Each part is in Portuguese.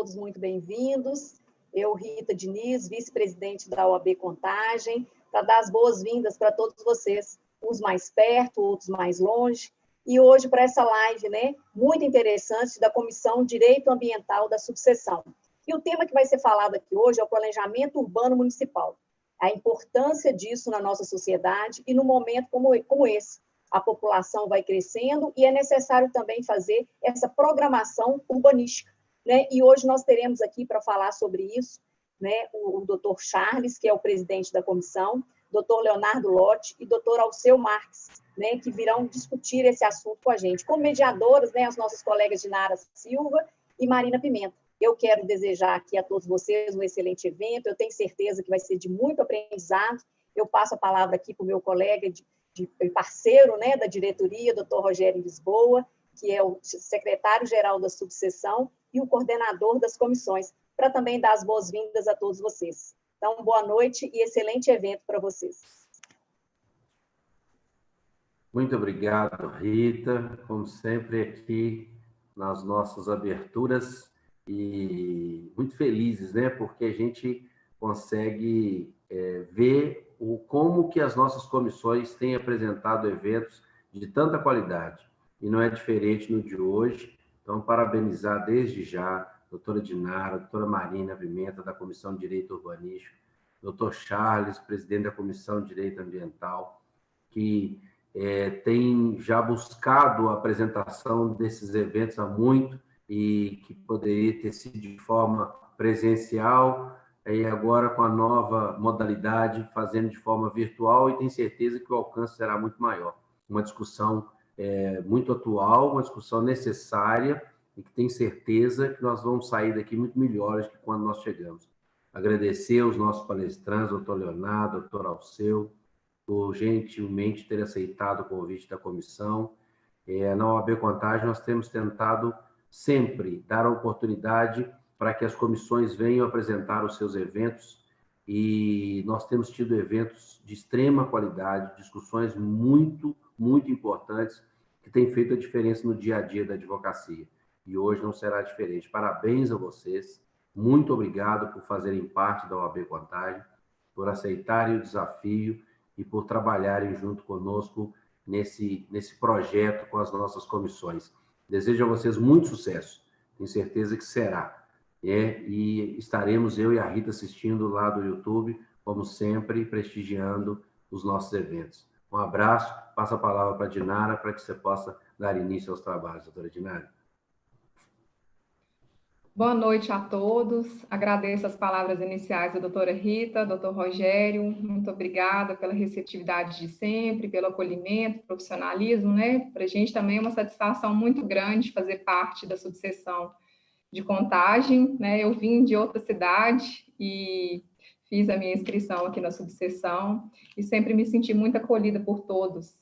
todos muito bem-vindos. Eu, Rita Diniz, vice-presidente da OAB Contagem, para dar as boas-vindas para todos vocês, uns mais perto, outros mais longe, e hoje para essa live, né, muito interessante, da Comissão Direito Ambiental da Subseção. E o tema que vai ser falado aqui hoje é o planejamento urbano municipal, a importância disso na nossa sociedade e no momento como esse. A população vai crescendo e é necessário também fazer essa programação urbanística, né? E hoje nós teremos aqui para falar sobre isso, né, o doutor Charles, que é o presidente da comissão, doutor Leonardo Lotti e doutor Alceu Marques, né, que virão discutir esse assunto com a gente. Como mediadoras, né, as nossas colegas Dinara Silva e Marina Pimenta. Eu quero desejar aqui a todos vocês um excelente evento, eu tenho certeza que vai ser de muito aprendizado. Eu passo a palavra aqui para o meu colega de parceiro, né, da diretoria, doutor Rogério Lisboa, que é o secretário-geral da subseção e o coordenador das comissões, para também dar as boas-vindas a todos vocês. Então, boa noite e excelente evento para vocês. Muito obrigado, Rita, como sempre aqui nas nossas aberturas, e muito felizes, né, porque a gente consegue ver como que as nossas comissões têm apresentado eventos de tanta qualidade, e não é diferente no de hoje. Então, parabenizar desde já a doutora Dinara, a doutora Marina Pimenta, da Comissão de Direito Urbanístico, doutor Charles, presidente da Comissão de Direito Ambiental, que tem já buscado a apresentação desses eventos há muito e que poderia ter sido de forma presencial, e agora com a nova modalidade, fazendo de forma virtual, e tenho certeza que o alcance será muito maior. Uma discussão muito atual, uma discussão necessária, e que tenho certeza que nós vamos sair daqui muito melhores que quando nós chegamos. Agradecer aos nossos palestrantes, doutor Leonardo, doutor Alceu, por gentilmente ter aceitado o convite da comissão. Na OAB Contagem, nós temos tentado sempre dar a oportunidade para que as comissões venham apresentar os seus eventos, e nós temos tido eventos de extrema qualidade, discussões muito, muito importantes, que têm feito a diferença no dia a dia da advocacia. E hoje não será diferente. Parabéns a vocês, muito obrigado por fazerem parte da OAB Contagem, por aceitarem o desafio e por trabalharem junto conosco nesse projeto com as nossas comissões. Desejo a vocês muito sucesso, tenho certeza que será. E estaremos, eu e a Rita, assistindo lá do YouTube, como sempre, prestigiando os nossos eventos. Um abraço, passo a palavra para a Dinara, para que você possa dar início aos trabalhos, doutora Dinara. Boa noite a todos, agradeço as palavras iniciais da doutora Rita, doutor Rogério, muito obrigada pela receptividade de sempre, pelo acolhimento, profissionalismo, né? Para a gente também é uma satisfação muito grande fazer parte da subseção de Contagem, né? Eu vim de outra cidade e fiz a minha inscrição aqui na subseção e sempre me senti muito acolhida por todos.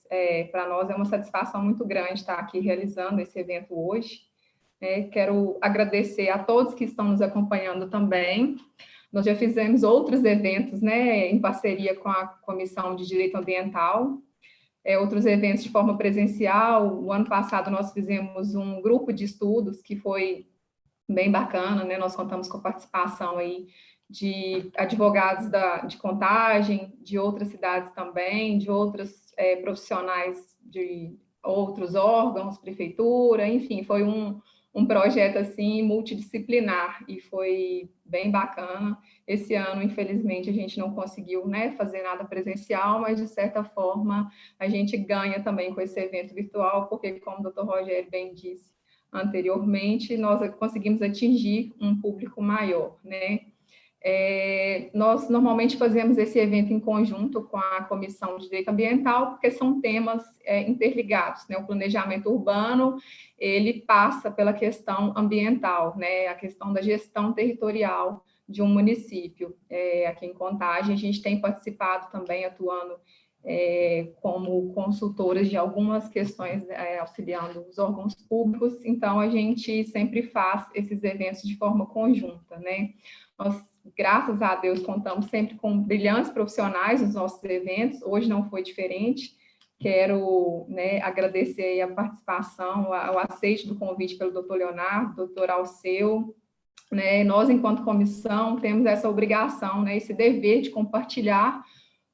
Para nós é uma satisfação muito grande estar aqui realizando esse evento hoje. Quero agradecer a todos que estão nos acompanhando também. Nós já fizemos outros eventos, né, em parceria com a Comissão de Direito Ambiental, outros eventos de forma presencial. O ano passado nós fizemos um grupo de estudos que foi bem bacana, né? Nós contamos com a participação aí de advogados de Contagem, de outras cidades também, de outros profissionais de outros órgãos, prefeitura, enfim, foi um projeto assim multidisciplinar e foi bem bacana. Esse ano, infelizmente, a gente não conseguiu, né, fazer nada presencial, mas de certa forma a gente ganha também com esse evento virtual, porque, como o doutor Rogério bem disse anteriormente, nós conseguimos atingir um público maior, né? Nós normalmente fazemos esse evento em conjunto com a Comissão de Direito Ambiental, porque são temas interligados, né? O planejamento urbano, ele passa pela questão ambiental, né? A questão da gestão territorial de um município. Aqui em Contagem, a gente tem participado também, atuando como consultoras de algumas questões, auxiliando os órgãos públicos, então a gente sempre faz esses eventos de forma conjunta, né? Nós, graças a Deus, contamos sempre com brilhantes profissionais nos nossos eventos, hoje não foi diferente. Quero, né, agradecer a participação, o aceite do convite pelo doutor Leonardo, doutor Alceu, né, nós, enquanto comissão, temos essa obrigação, né, esse dever de compartilhar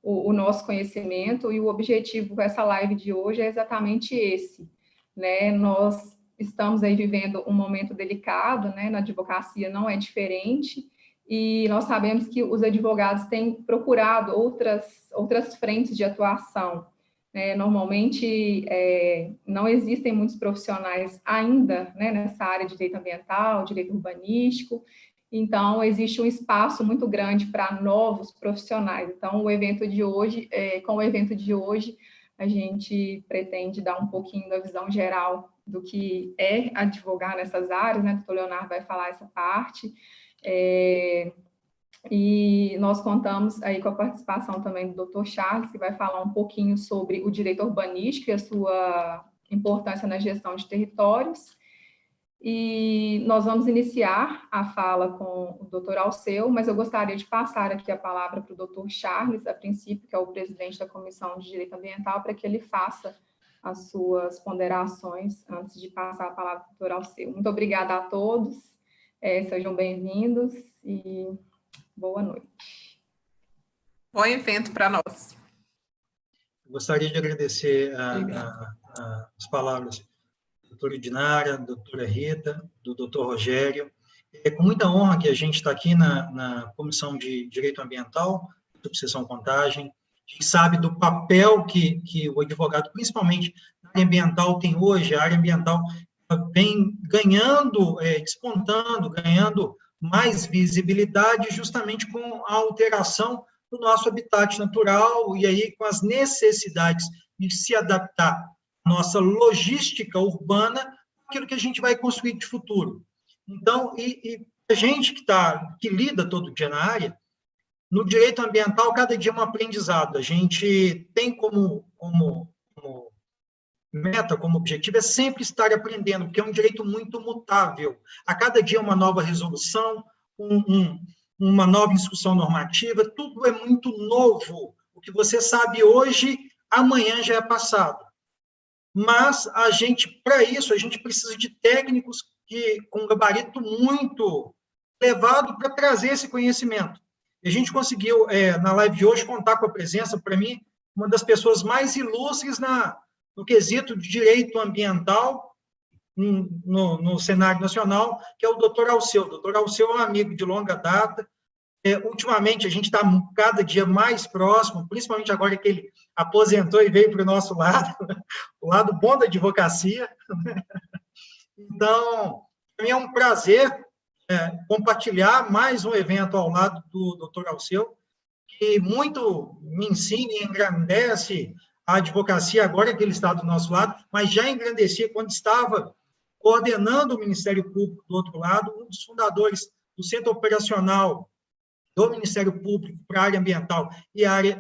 o nosso conhecimento, e o objetivo dessa live de hoje é exatamente esse, né? Nós estamos aí vivendo um momento delicado, né? Na advocacia não é diferente, e nós sabemos que os advogados têm procurado outras frentes de atuação. Normalmente, não existem muitos profissionais ainda, né, nessa área de direito ambiental, direito urbanístico, então existe um espaço muito grande para novos profissionais. Então, com o evento de hoje, a gente pretende dar um pouquinho da visão geral do que é advogar nessas áreas, né? O doutor Leonardo vai falar essa parte. E nós contamos aí com a participação também do doutor Charles, que vai falar um pouquinho sobre o direito urbanístico e a sua importância na gestão de territórios. E nós vamos iniciar a fala com o doutor Alceu, mas eu gostaria de passar aqui a palavra para o doutor Charles, a princípio, que é o presidente da Comissão de Direito Ambiental, para que ele faça as suas ponderações antes de passar a palavra para o doutor Alceu. Muito obrigada a todos, sejam bem-vindos e boa noite. Bom evento para nós. Gostaria de agradecer as palavras da doutora Dinara, da doutora Rita, do doutor Rogério. É com muita honra que a gente está aqui na Comissão de Direito Ambiental, subseção Contagem. A gente sabe do papel que o advogado, principalmente na área ambiental, tem hoje. A área ambiental vem ganhando, despontando, ganhando mais visibilidade justamente com a alteração do nosso habitat natural e aí com as necessidades de se adaptar à nossa logística urbana, aquilo que a gente vai construir de futuro. Então, e a gente que lida todo dia na área, no direito ambiental, cada dia é um aprendizado. A gente tem como meta, como objetivo, é sempre estar aprendendo, porque é um direito muito mutável. A cada dia uma nova resolução, uma nova instrução normativa, tudo é muito novo. O que você sabe hoje, amanhã já é passado. Mas para isso, a gente precisa de técnicos com um gabarito muito elevado para trazer esse conhecimento. E a gente conseguiu, na live de hoje, contar com a presença, para mim, uma das pessoas mais ilustres no quesito de direito ambiental no cenário nacional, que é o doutor Alceu. O doutor Alceu é um amigo de longa data. Ultimamente, a gente está cada dia mais próximo, principalmente agora que ele aposentou e veio para o nosso lado, o lado bom da advocacia. Então, para mim é um prazer compartilhar mais um evento ao lado do doutor Alceu, que muito me ensina e engrandece a advocacia, agora que ele está do nosso lado, mas já engrandecia quando estava coordenando o Ministério Público do outro lado, um dos fundadores do Centro Operacional do Ministério Público para a área ambiental e a área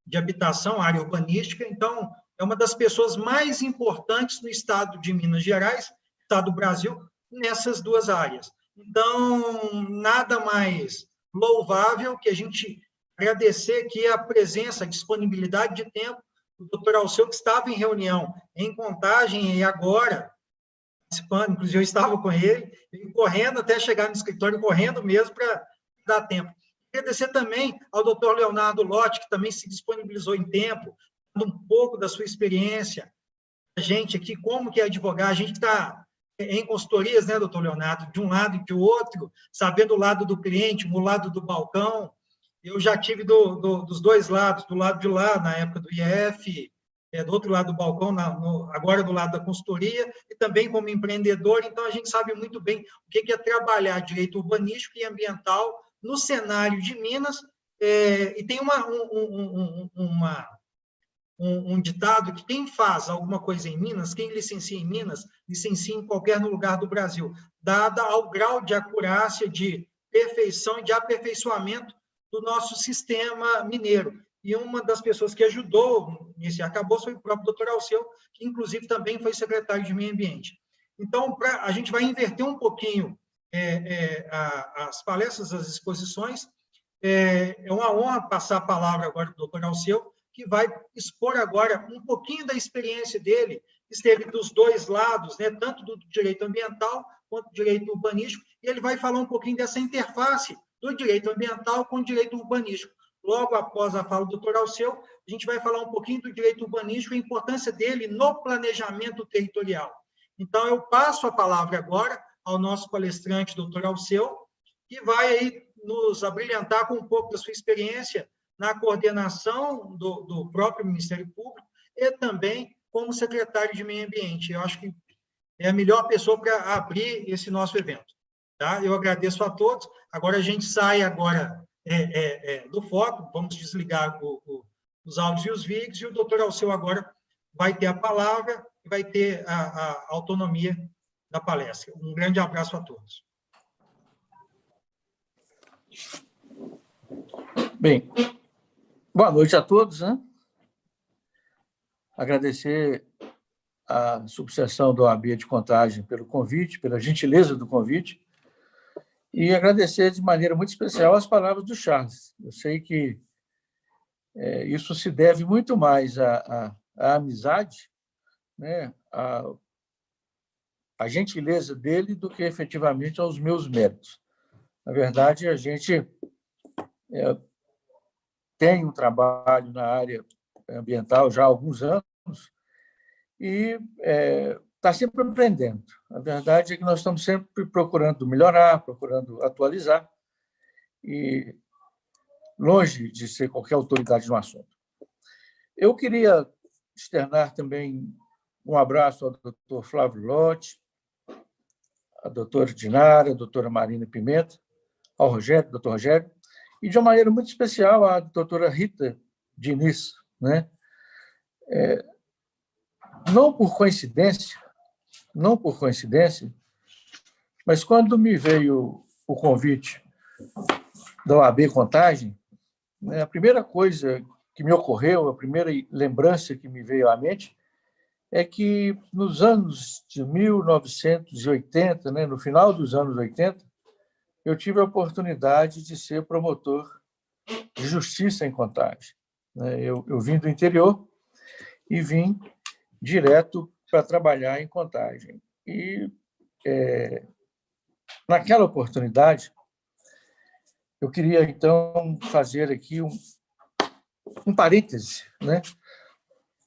de habitação, a área urbanística. Então, é uma das pessoas mais importantes no estado de Minas Gerais, estado do Brasil, nessas duas áreas. Então, nada mais louvável que a gente agradecer aqui a presença, a disponibilidade de tempo do doutor Alceu, que estava em reunião em Contagem e agora participando, inclusive eu estava com ele correndo até chegar no escritório, correndo mesmo para dar tempo. Agradecer também ao doutor Leonardo Lotti, que também se disponibilizou em tempo, dando um pouco da sua experiência. A gente aqui, como que é advogar, a gente está em consultorias, né, doutor Leonardo, de um lado e de outro, sabendo o lado do cliente, o lado do balcão. Eu já tive dos dois lados, do lado de lá, na época do IEF, do outro lado do balcão, agora do lado da consultoria, e também como empreendedor. Então, a gente sabe muito bem o que é trabalhar direito urbanístico e ambiental no cenário de Minas, e tem um ditado que quem faz alguma coisa em Minas, quem licencia em Minas, licencia em qualquer lugar do Brasil, dada ao grau de acurácia, de perfeição e de aperfeiçoamento do nosso sistema mineiro. E uma das pessoas que ajudou nesse arcabouço foi o próprio doutor Alceu, que inclusive também foi secretário de Meio Ambiente. Então, a gente vai inverter um pouquinho as palestras, as exposições. É uma honra passar a palavra agora do doutor Alceu, que vai expor agora um pouquinho da experiência dele, esteve dos dois lados, né, tanto do direito ambiental quanto do direito urbanístico, e ele vai falar um pouquinho dessa interface do direito ambiental com o direito urbanístico. Logo após a fala do doutor Alceu, a gente vai falar um pouquinho do direito urbanístico e a importância dele no planejamento territorial. Então, eu passo a palavra agora ao nosso palestrante, doutor Alceu, que vai aí nos abrilhantar com um pouco da sua experiência na coordenação do próprio Ministério Público e também como secretário de Meio Ambiente. Eu acho que é a melhor pessoa para abrir esse nosso evento. Tá? Eu agradeço a todos. Agora a gente sai agora do foco, vamos desligar os áudios e os vídeos, e o doutor Alceu agora vai ter a palavra e vai ter a autonomia da palestra. Um grande abraço a todos. Bem, boa noite a todos, né? Agradecer a subseção da OAB de Contagem pelo convite, pela gentileza do convite, e agradecer de maneira muito especial as palavras do Charles. Eu sei que isso se deve muito mais à amizade, né, à gentileza dele, do que efetivamente aos meus méritos. Na verdade, a gente tem um trabalho na área ambiental já há alguns anos e está sempre aprendendo. A verdade é que nós estamos sempre procurando melhorar, procurando atualizar, e longe de ser qualquer autoridade no assunto. Eu queria externar também um abraço ao doutor Flávio Lotti, à doutora Dinara, à doutora Marina Pimenta, ao Rogério, doutor Rogério, e de uma maneira muito especial à doutora Rita Diniz, né? Não por coincidência, mas quando me veio o convite da OAB Contagem, né, a primeira coisa que me ocorreu, a primeira lembrança que me veio à mente, é que nos anos de 1980, né, no final dos anos 80, eu tive a oportunidade de ser promotor de justiça em Contagem. Eu vim do interior e vim direto para trabalhar em Contagem. E, naquela oportunidade, eu queria, então, fazer aqui um parêntese, né,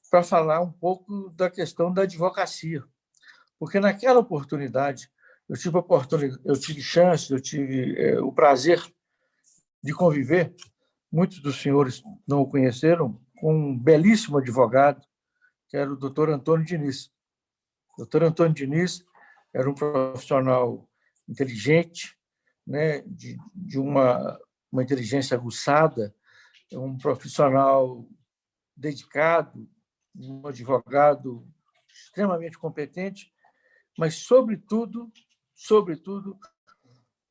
para falar um pouco da questão da advocacia. Porque, naquela oportunidade, eu tive o prazer de conviver, muitos dos senhores não o conheceram, com um belíssimo advogado, que era o doutor Antônio Diniz. O doutor Antônio Diniz era um profissional inteligente, né, de uma inteligência aguçada, um profissional dedicado, um advogado extremamente competente, mas, sobretudo,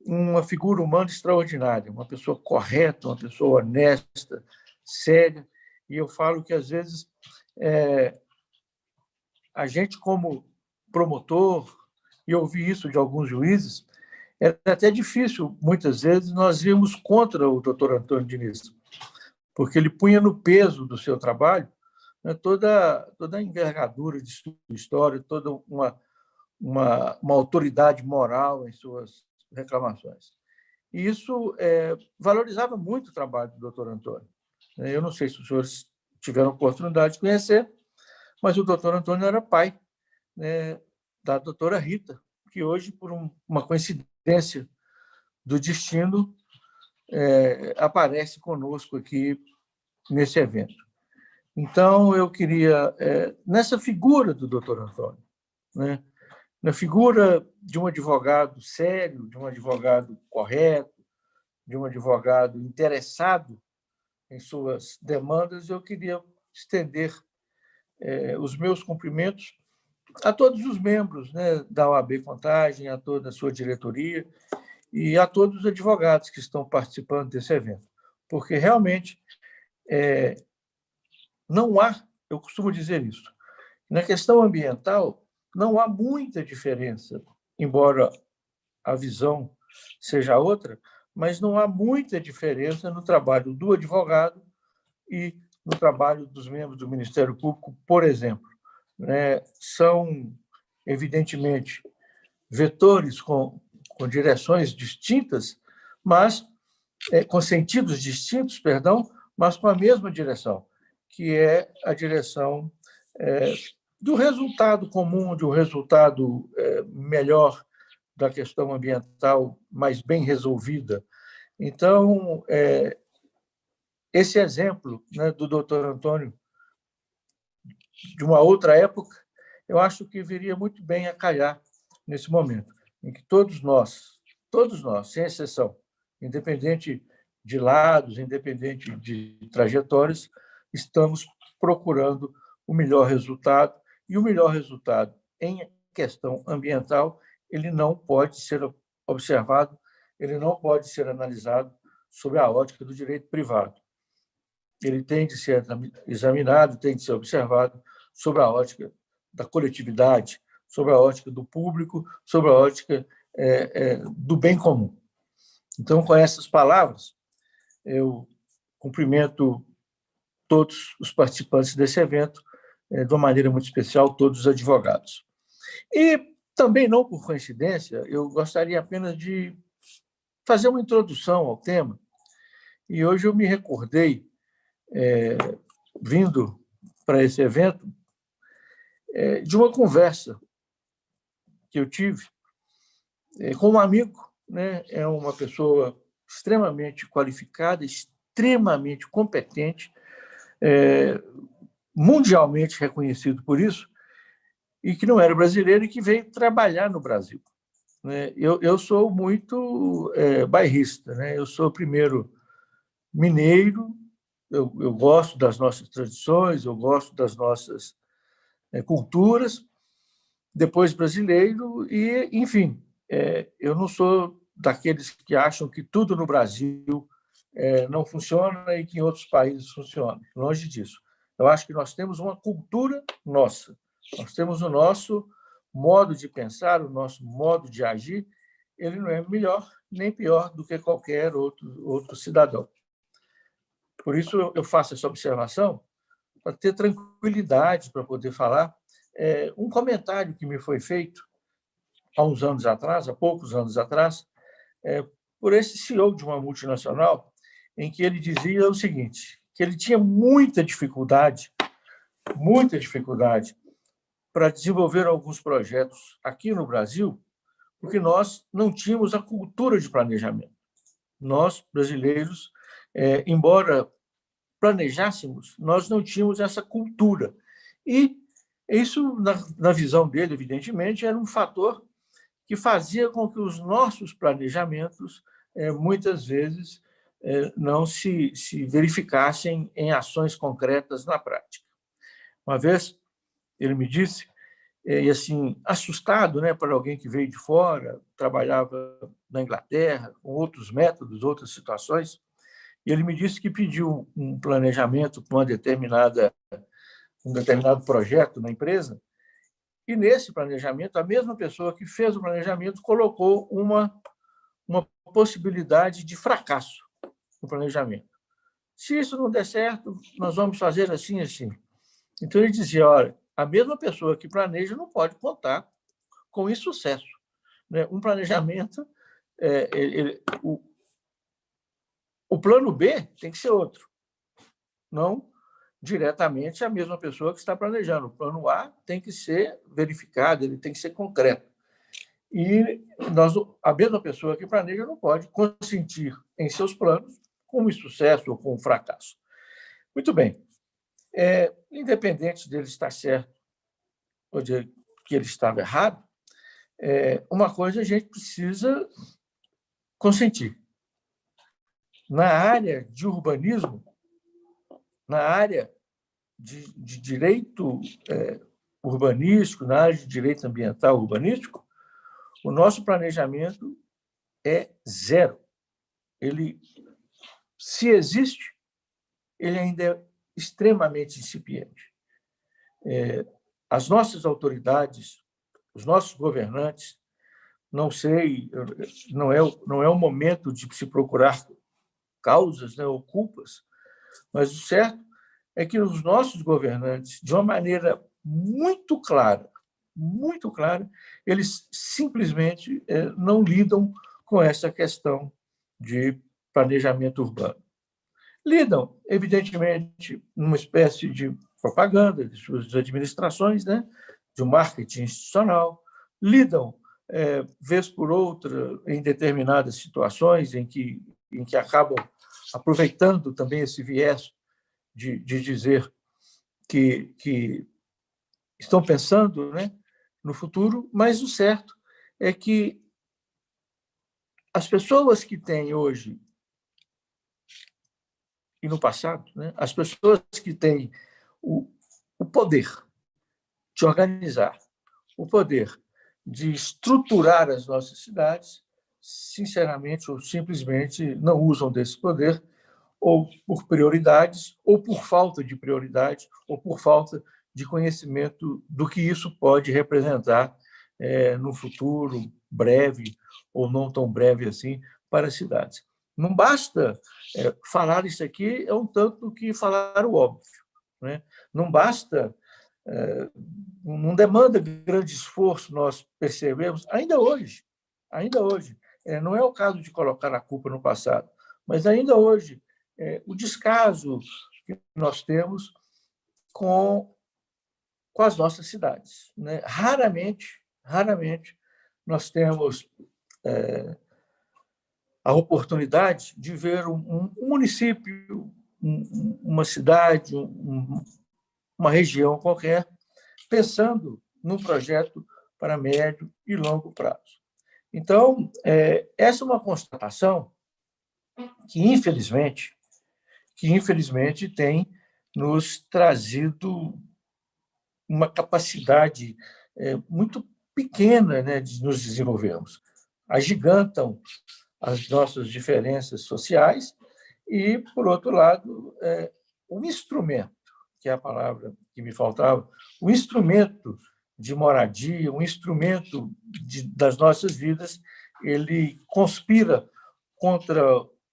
uma figura humana extraordinária, uma pessoa correta, uma pessoa honesta, séria. E eu falo que, às vezes, a gente, como promotor, e ouvi isso de alguns juízes, era até difícil, muitas vezes, nós irmos contra o doutor Antônio Diniz, porque ele punha no peso do seu trabalho, né, toda a envergadura de sua história, toda uma autoridade moral em suas reclamações. E isso valorizava muito o trabalho do doutor Antônio. Eu não sei se os senhores tiveram oportunidade de conhecer, mas o doutor Antônio era pai, né, da doutora Rita, que hoje, por uma coincidência do destino, aparece conosco aqui nesse evento. Então, eu queria, nessa figura do doutor Antônio, né, na figura de um advogado sério, de um advogado correto, de um advogado interessado em suas demandas, eu queria estender os meus cumprimentos a todos os membros, né, da OAB Contagem, a toda a sua diretoria e a todos os advogados que estão participando desse evento. Porque, realmente, não há, eu costumo dizer isso, na questão ambiental, não há muita diferença, embora a visão seja outra, mas não há muita diferença no trabalho do advogado e no trabalho dos membros do Ministério Público, por exemplo. São, evidentemente, vetores com direções distintas, mas com sentidos distintos, perdão, mas com a mesma direção, que é a direção do resultado comum, de um resultado melhor da questão ambiental, mais bem resolvida. Então, esse exemplo, né, do doutor Antônio, de uma outra época, eu acho que viria muito bem a calhar nesse momento, em que todos nós, sem exceção, independente de lados, independente de trajetórias, estamos procurando o melhor resultado, e o melhor resultado em questão ambiental, ele não pode ser observado, ele não pode ser analisado sob a ótica do direito privado. Ele tem de ser examinado, tem de ser observado sob a ótica da coletividade, sob a ótica do público, sob a ótica do bem comum. Então, com essas palavras, eu cumprimento todos os participantes desse evento, de uma maneira muito especial, todos os advogados. E também, não por coincidência, eu gostaria apenas de fazer uma introdução ao tema, e hoje eu me recordei, vindo para esse evento, de uma conversa que eu tive com um amigo, né? É uma pessoa extremamente qualificada, extremamente competente, mundialmente reconhecido por isso, e que não era brasileiro e que veio trabalhar no Brasil. Eu sou muito bairrista, né? Eu sou primeiro mineiro, eu gosto das nossas tradições, eu gosto das nossas culturas, depois brasileiro e, enfim, eu não sou daqueles que acham que tudo no Brasil não funciona e que em outros países funciona. Longe disso. Eu acho que nós temos uma cultura nossa, nós temos o nosso modo de pensar, o nosso modo de agir, ele não é melhor nem pior do que qualquer outro cidadão. Por isso, eu faço essa observação para ter tranquilidade para poder falar. Um comentário que me foi feito há uns anos atrás, há poucos anos atrás, por esse CEO de uma multinacional, em que ele dizia o seguinte, que ele tinha muita dificuldade para desenvolver alguns projetos aqui no Brasil, porque nós não tínhamos a cultura de planejamento. Nós, brasileiros, embora planejássemos, nós não tínhamos essa cultura. E isso, na visão dele, evidentemente, era um fator que fazia com que os nossos planejamentos, muitas vezes, não se verificassem em ações concretas na prática. Uma vez, ele me disse, e assim, assustado, né, para alguém que veio de fora, trabalhava na Inglaterra, com outros métodos, outras situações, e ele me disse que pediu um planejamento para um determinado projeto na empresa, e nesse planejamento, a mesma pessoa que fez o planejamento colocou uma possibilidade de fracasso no planejamento. Se isso não der certo, nós vamos fazer assim, assim. Então, ele dizia, olha, a mesma pessoa que planeja não pode contar com insucesso. Um planejamento, o plano B tem que ser outro, não diretamente a mesma pessoa que está planejando. O plano A tem que ser verificado, ele tem que ser concreto. E a mesma pessoa que planeja não pode consentir em seus planos com um insucesso ou com um fracasso. Muito bem. Independente dele estar certo ou de que ele estava errado, uma coisa a gente precisa consentir. Na área de urbanismo, na área de direito urbanístico, na área de direito ambiental urbanístico, o nosso planejamento é zero. Ele, se existe, ele ainda é extremamente incipiente. As nossas autoridades, os nossos governantes, não é o momento de se procurar causas, né, ou culpas, mas o certo é que os nossos governantes, de uma maneira muito clara, muito clara, eles simplesmente não lidam com essa questão de planejamento urbano. Lidam, evidentemente, numa espécie de propaganda de suas administrações, né, de um marketing institucional, lidam, vez por outra, em determinadas situações em que acabam aproveitando também esse viés de dizer que estão pensando, né, no futuro, mas o certo é que as pessoas que têm hoje e no passado, né, as pessoas que têm o poder de organizar, o poder de estruturar as nossas cidades, sinceramente ou simplesmente não usam desse poder, ou por prioridades, ou por falta de prioridade, ou por falta de conhecimento do que isso pode representar no futuro breve ou não tão breve assim para as cidades. Não basta falar isso aqui, é um tanto que falar o óbvio, né? Não basta, não demanda grande esforço, nós percebemos, ainda hoje, não é o caso de colocar a culpa no passado, mas ainda hoje, o descaso que nós temos com as nossas cidades, né? Raramente nós temos a oportunidade de ver um município, uma cidade, uma região qualquer, pensando num projeto para médio e longo prazo. Então, essa é uma constatação que, infelizmente, tem nos trazido uma capacidade muito pequena, né, de nos desenvolvermos. Agigantam as nossas diferenças sociais e, por outro lado, um instrumento, que é a palavra que me faltava, um instrumento de moradia, um instrumento das nossas vidas, ele conspira contra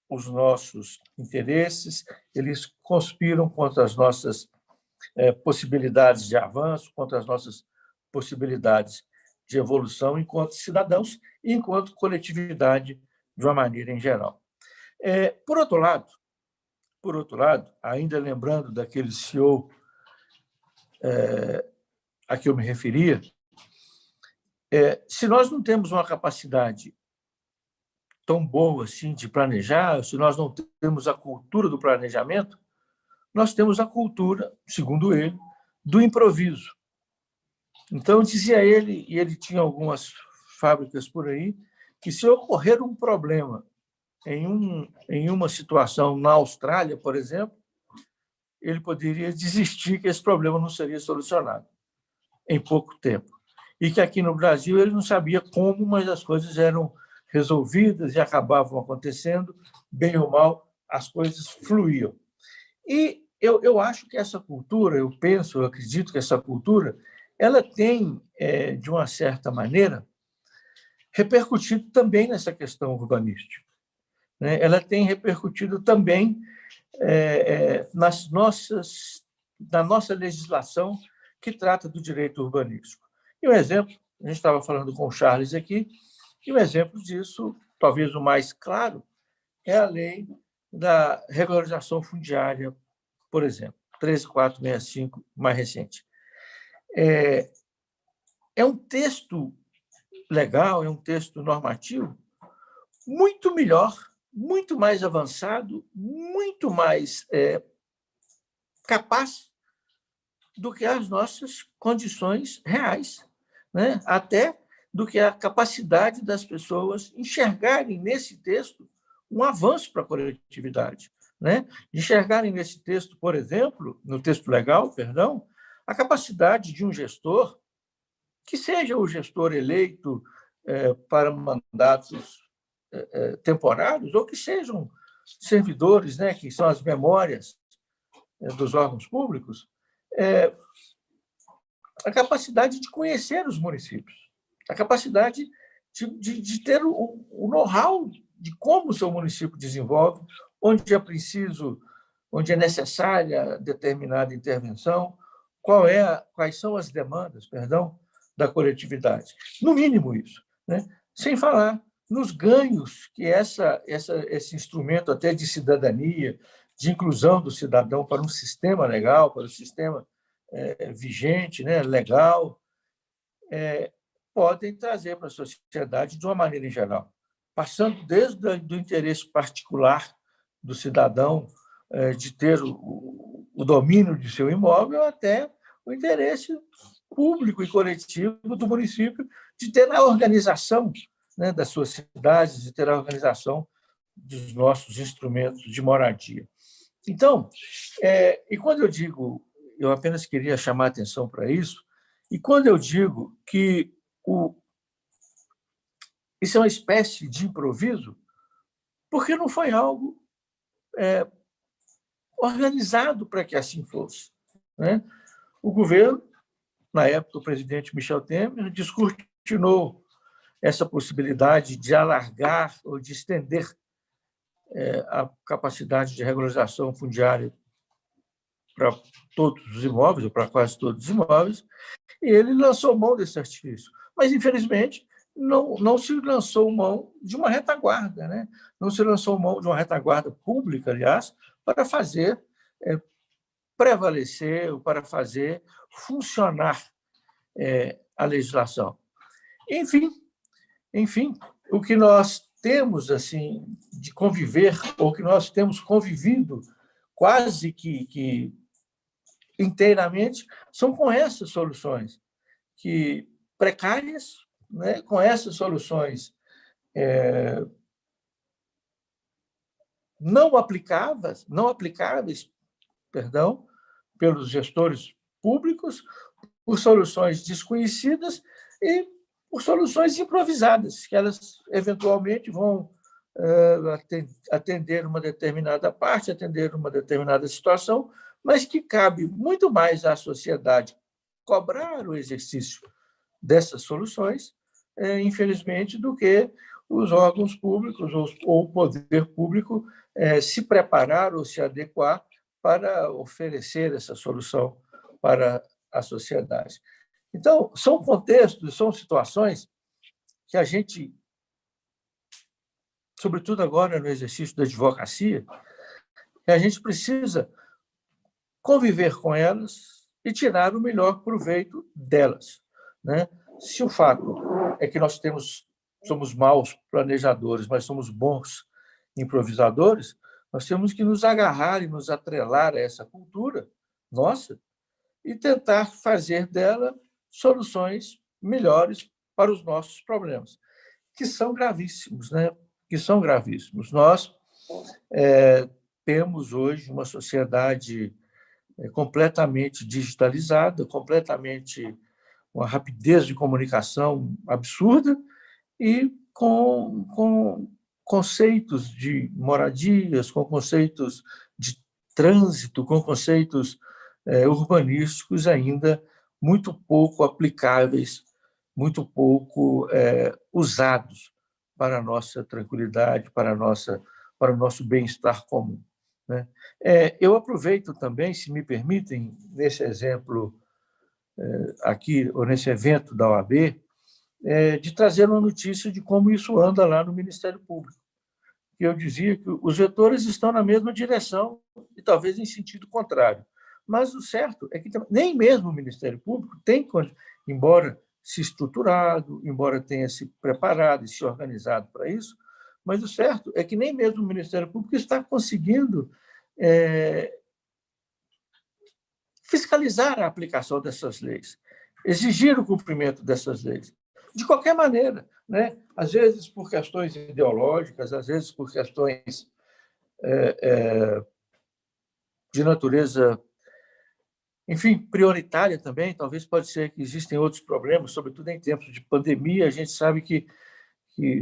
os nossos interesses, eles conspiram contra as nossas possibilidades de avanço, contra as nossas possibilidades de evolução enquanto cidadãos e enquanto coletividade de uma maneira em geral. Por outro lado, ainda lembrando daquele CEO a que eu me referia, se nós não temos uma capacidade tão boa assim de planejar, se nós não temos a cultura do planejamento, nós temos a cultura, segundo ele, do improviso. Então, dizia ele, e ele tinha algumas fábricas por aí, que se ocorrer um problema em uma situação na Austrália, por exemplo, ele poderia desistir que esse problema não seria solucionado em pouco tempo. E que aqui no Brasil ele não sabia como, mas as coisas eram resolvidas e acabavam acontecendo, bem ou mal, as coisas fluíam. E eu acho que essa cultura, eu acredito que essa cultura, ela tem, de uma certa maneira, repercutido também nessa questão urbanística, né? Ela tem repercutido também na nossa legislação que trata do direito urbanístico. E um exemplo, a gente estava falando com o Charles aqui, e um exemplo disso, talvez o mais claro, é a lei da regularização fundiária, por exemplo, 13465, mais recente. É um texto legal, é um texto normativo muito melhor, muito mais avançado, muito mais capaz do que as nossas condições reais, né? Até do que a capacidade das pessoas enxergarem nesse texto um avanço para a coletividade, né? Enxergarem nesse texto, por exemplo, no texto legal, perdão, a capacidade de um gestor, que seja o gestor eleito para mandatos temporários, ou que sejam servidores, né, que são as memórias dos órgãos públicos, a capacidade de conhecer os municípios, a capacidade de ter o know-how de como o seu município desenvolve, onde é preciso, onde é necessária determinada intervenção, quais são as demandas, da coletividade. No mínimo isso, né? Sem falar nos ganhos que esse instrumento até de cidadania, de inclusão do cidadão para um sistema legal, para o sistema vigente, né, legal, podem trazer para a sociedade de uma maneira em geral, passando desde o interesse particular do cidadão de ter o domínio de seu imóvel até o interesse público e coletivo do município de ter a organização, né, das suas cidades, de ter a organização dos nossos instrumentos de moradia. Então, e quando eu digo, eu apenas queria chamar a atenção para isso, e quando eu digo que isso é uma espécie de improviso, porque não foi algo organizado para que assim fosse, né? O governo, na época, o presidente Michel Temer, descortinou essa possibilidade de alargar ou de estender a capacidade de regularização fundiária para todos os imóveis, ou para quase todos os imóveis, e ele lançou mão desse artifício. Mas, infelizmente, não se lançou mão de uma retaguarda, né? Não se lançou mão de uma retaguarda pública, aliás, para fazer prevalecer, para fazer funcionar a legislação. Enfim, o que nós temos assim de conviver, ou que nós temos convivido quase que inteiramente, são com essas soluções que precárias, né? Com essas soluções não aplicáveis, perdão, pelos gestores públicos, por soluções desconhecidas e por soluções improvisadas, que elas eventualmente vão atender uma determinada parte, atender uma determinada situação, mas que cabe muito mais à sociedade cobrar o exercício dessas soluções, infelizmente, do que os órgãos públicos ou o poder público se preparar ou se adequar para oferecer essa solução para a sociedade. Então, são contextos, são situações que a gente, sobretudo agora no exercício da advocacia, que a gente precisa conviver com elas e tirar o melhor proveito delas, né? Se o fato é que nós somos maus planejadores, mas somos bons improvisadores, nós temos que nos agarrar e nos atrelar a essa cultura nossa e tentar fazer dela soluções melhores para os nossos problemas, que são gravíssimos, né? Que são gravíssimos. Nós temos hoje uma sociedade completamente digitalizada, completamente uma rapidez de comunicação absurda e com conceitos de moradias, com conceitos de trânsito, com conceitos urbanísticos ainda muito pouco aplicáveis, muito pouco usados para a nossa tranquilidade, para o nosso bem-estar comum, né? Eu aproveito também, se me permitem, nesse exemplo aqui, ou nesse evento da OAB, de trazer uma notícia de como isso anda lá no Ministério Público. Eu dizia que os vetores estão na mesma direção e talvez em sentido contrário. Mas o certo é que nem mesmo o Ministério Público tem, embora se estruturado, embora tenha se preparado e se organizado para isso, mas o certo é que nem mesmo o Ministério Público está conseguindo fiscalizar a aplicação dessas leis, exigir o cumprimento dessas leis. De qualquer maneira, né? Às vezes por questões ideológicas, às vezes por questões de natureza, enfim, prioritária também. Talvez pode ser que existem outros problemas, sobretudo em tempos de pandemia. A gente sabe que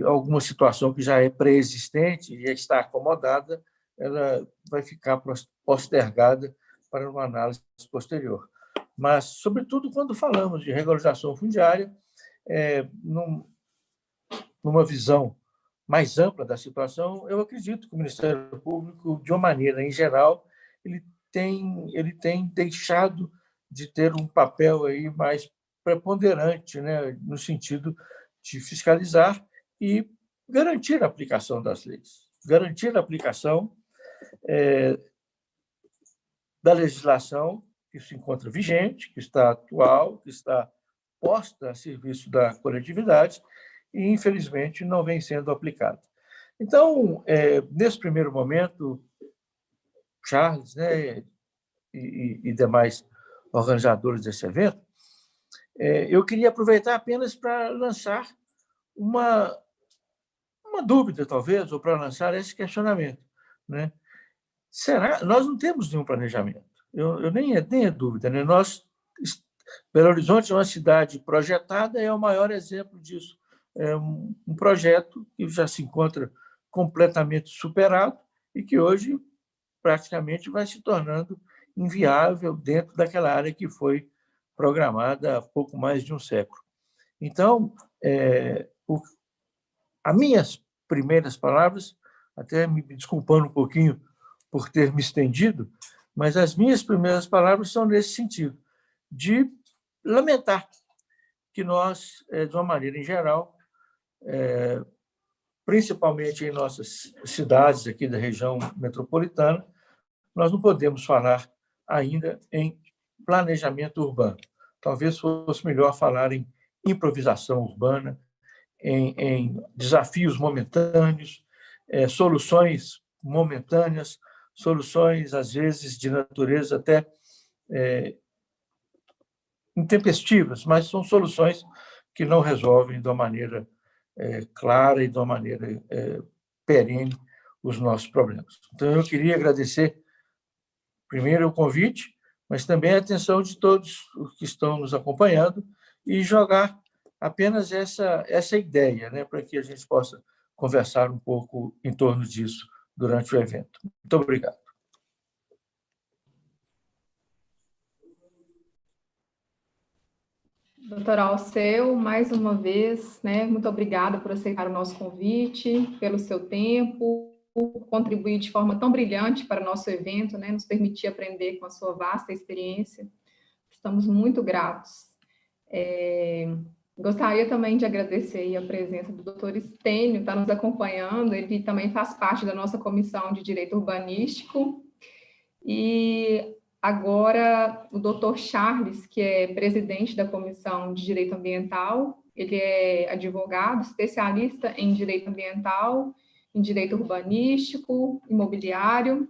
alguma situação que já é pré-existente e está acomodada, ela vai ficar postergada para uma análise posterior. Mas, sobretudo, quando falamos de regularização fundiária, numa visão mais ampla da situação, eu acredito que o Ministério Público, de uma maneira em geral, ele tem deixado de ter um papel aí mais preponderante, né, no sentido de fiscalizar e garantir a aplicação das leis, garantir a aplicação da legislação que se encontra vigente, que está atual, que está posta a serviço da coletividade e, infelizmente, não vem sendo aplicada. Então, nesse primeiro momento, Charles, né, e demais organizadores desse evento, eu queria aproveitar apenas para lançar uma dúvida, talvez, ou para lançar esse questionamento, né? Será? Nós não temos nenhum planejamento. Eu nem é dúvida, né? Belo Horizonte é uma cidade projetada, é o maior exemplo disso. É um projeto que já se encontra completamente superado e que hoje praticamente vai se tornando inviável dentro daquela área que foi programada há pouco mais de um século. Então, as minhas primeiras palavras, até me desculpando um pouquinho por ter me estendido, mas as minhas primeiras palavras são nesse sentido, de lamentar que nós, de uma maneira em geral, principalmente em nossas cidades aqui da região metropolitana, nós não podemos falar ainda em planejamento urbano. Talvez fosse melhor falar em improvisação urbana, em desafios momentâneos, soluções momentâneas, soluções, às vezes, de natureza até intempestivas, mas são soluções que não resolvem de uma maneira clara e de uma maneira perene os nossos problemas. Então, eu queria agradecer, primeiro, o convite, mas também a atenção de todos os que estão nos acompanhando e jogar apenas essa ideia, né, para que a gente possa conversar um pouco em torno disso durante o evento. Muito obrigado. Doutor Alceu, mais uma vez, né, muito obrigada por aceitar o nosso convite, pelo seu tempo, por contribuir de forma tão brilhante para o nosso evento, né, nos permitir aprender com a sua vasta experiência. Estamos muito gratos. Gostaria também de agradecer a presença do doutor Estênio, que está nos acompanhando, ele também faz parte da nossa Comissão de Direito Urbanístico, e agora o doutor Charles, que é presidente da Comissão de Direito Ambiental, ele é advogado, especialista em direito ambiental, em direito urbanístico, imobiliário,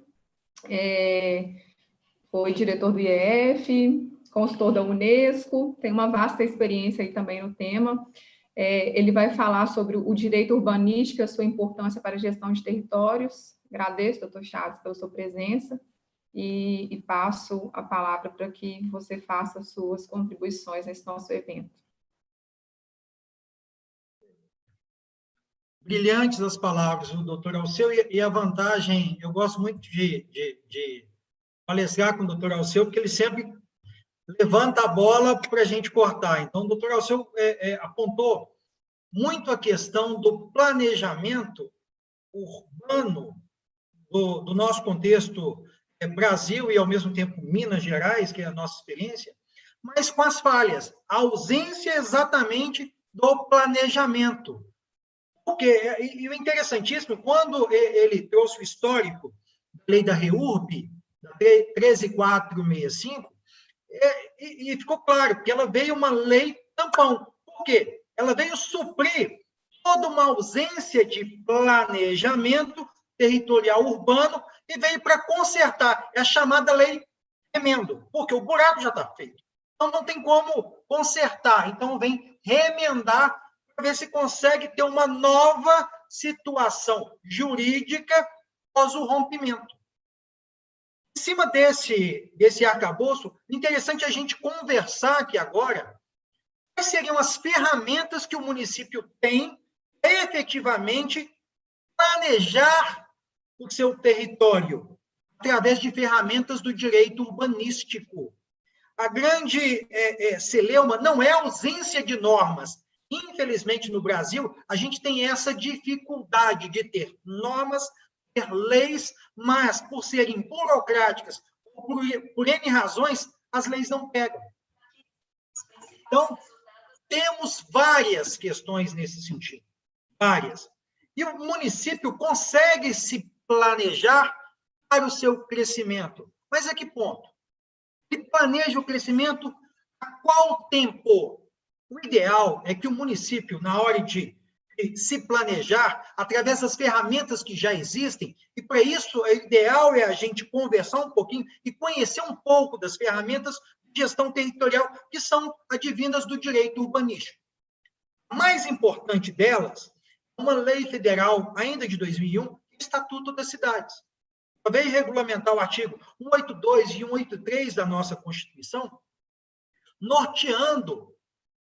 foi diretor do IEF, consultor da Unesco, tem uma vasta experiência aí também no tema. Ele vai falar sobre o direito urbanístico e a sua importância para a gestão de territórios. Agradeço, doutor Charles, pela sua presença e passo a palavra para que você faça suas contribuições nesse nosso evento. Brilhantes as palavras do doutor Alceu, e a vantagem, eu gosto muito de palestrar com o doutor Alceu, porque ele sempre levanta a bola para a gente cortar. Então, o doutor Alceu apontou muito a questão do planejamento urbano do nosso contexto Brasil e, ao mesmo tempo, Minas Gerais, que é a nossa experiência, mas com as falhas, a ausência exatamente do planejamento. Porque, e o interessantíssimo, quando ele trouxe o histórico da lei da REURB, da 13465, e ficou claro, porque ela veio uma lei tampão. Por quê? Ela veio suprir toda uma ausência de planejamento territorial urbano e veio para consertar. É a chamada lei remendo, porque o buraco já está feito. Então, não tem como consertar. Então, vem remendar para ver se consegue ter uma nova situação jurídica após o rompimento. Em cima desse arcabouço, interessante a gente conversar aqui agora quais seriam as ferramentas que o município tem efetivamente planejar o seu território através de ferramentas do direito urbanístico. A grande celeuma não é a ausência de normas. Infelizmente, no Brasil, a gente tem essa dificuldade de ter normas, ter leis, mas, por serem burocráticas, por N razões, as leis não pegam. Então, temos várias questões nesse sentido, várias. E o município consegue se planejar para o seu crescimento. Mas a que ponto? Ele planeja o crescimento a qual tempo? O ideal é que o município, na hora de se planejar, através das ferramentas que já existem, e para isso, o ideal é a gente conversar um pouquinho e conhecer um pouco das ferramentas de gestão territorial que são advindas do direito urbanístico. A mais importante delas é uma lei federal, ainda de 2001, o Estatuto das Cidades. Ela veio regulamentar o artigo 182 e 183 da nossa Constituição, norteando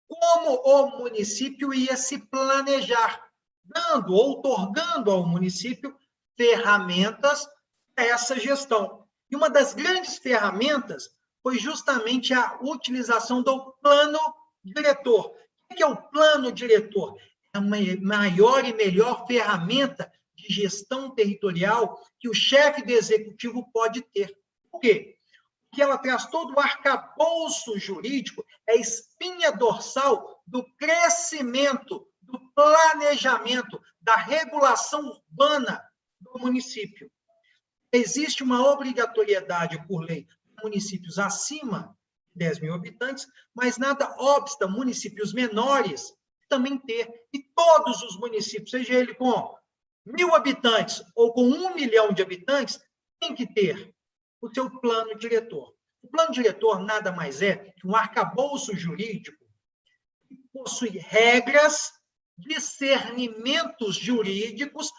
como o município ia se planejar, dando, outorgando ao município ferramentas para essa gestão. E uma das grandes ferramentas foi justamente a utilização do plano diretor. O que é o plano diretor? É a maior e melhor ferramenta de gestão territorial que o chefe do executivo pode ter. Por quê? Porque ela traz todo o arcabouço jurídico, é a espinha dorsal do crescimento, do planejamento, da regulação urbana do município. Existe uma obrigatoriedade por lei de municípios acima de 10 mil habitantes, mas nada obsta municípios menores também ter. E todos os municípios, seja ele com 1.000 habitantes ou com 1 milhão de habitantes, tem que ter o seu plano diretor. O plano diretor nada mais é que um arcabouço jurídico que possui regras, discernimentos jurídicos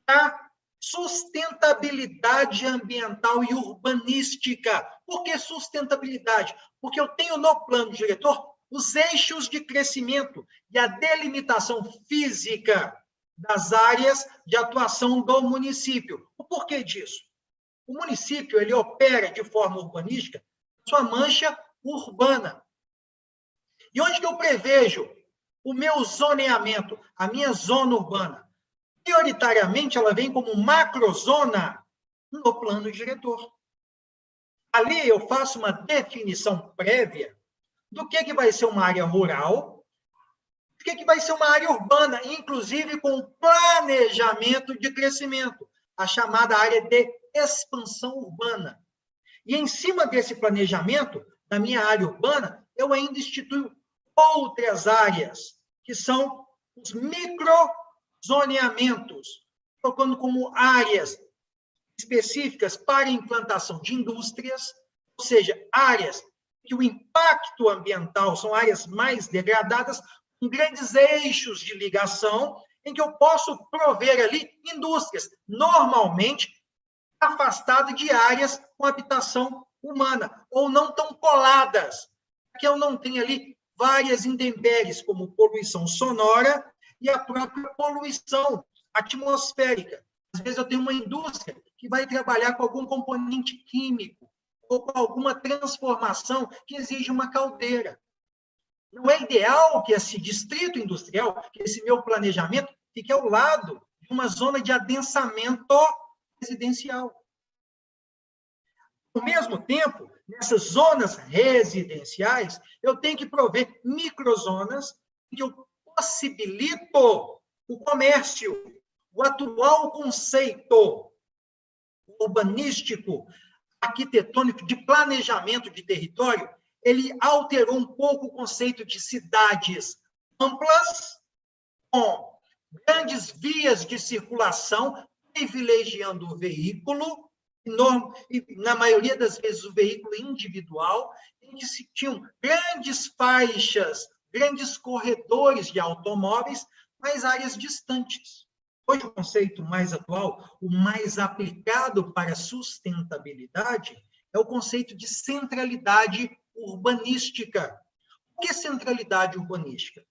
para sustentabilidade ambiental e urbanística. Por que sustentabilidade? Porque eu tenho no plano diretor os eixos de crescimento e a delimitação física das áreas de atuação do município. O porquê disso? O município ele opera de forma urbanística sua mancha urbana. E onde que eu prevejo o meu zoneamento, a minha zona urbana? Prioritariamente, ela vem como macrozona no plano diretor. Ali eu faço uma definição prévia do que vai ser uma área rural, do que vai ser uma área urbana, inclusive com planejamento de crescimento, a chamada área de expansão urbana. E em cima desse planejamento, da minha área urbana, eu ainda instituo outras áreas, que são os microzoneamentos, colocando como áreas específicas para a implantação de indústrias, ou seja, áreas que o impacto ambiental são áreas mais degradadas, com grandes eixos de ligação, em que eu posso prover ali indústrias, normalmente afastadas de áreas com habitação humana, ou não tão coladas, que eu não tenho ali várias intempéries, como poluição sonora e a própria poluição atmosférica. Às vezes eu tenho uma indústria que vai trabalhar com algum componente químico, ou com alguma transformação que exige uma caldeira. Não é ideal que esse distrito industrial, que esse meu planejamento, fique ao lado de uma zona de adensamento residencial. Ao mesmo tempo, nessas zonas residenciais, eu tenho que prover microzonas que eu possibilito o comércio. O atual conceito urbanístico, arquitetônico, de planejamento de território, ele alterou um pouco o conceito de cidades amplas, com grandes vias de circulação, privilegiando o veículo, e, na maioria das vezes, o veículo individual, em que se tinham grandes faixas, grandes corredores de automóveis, mas áreas distantes. Hoje, o conceito mais atual, o mais aplicado para a sustentabilidade, é o conceito de centralidade urbanística. O que é centralidade urbanística?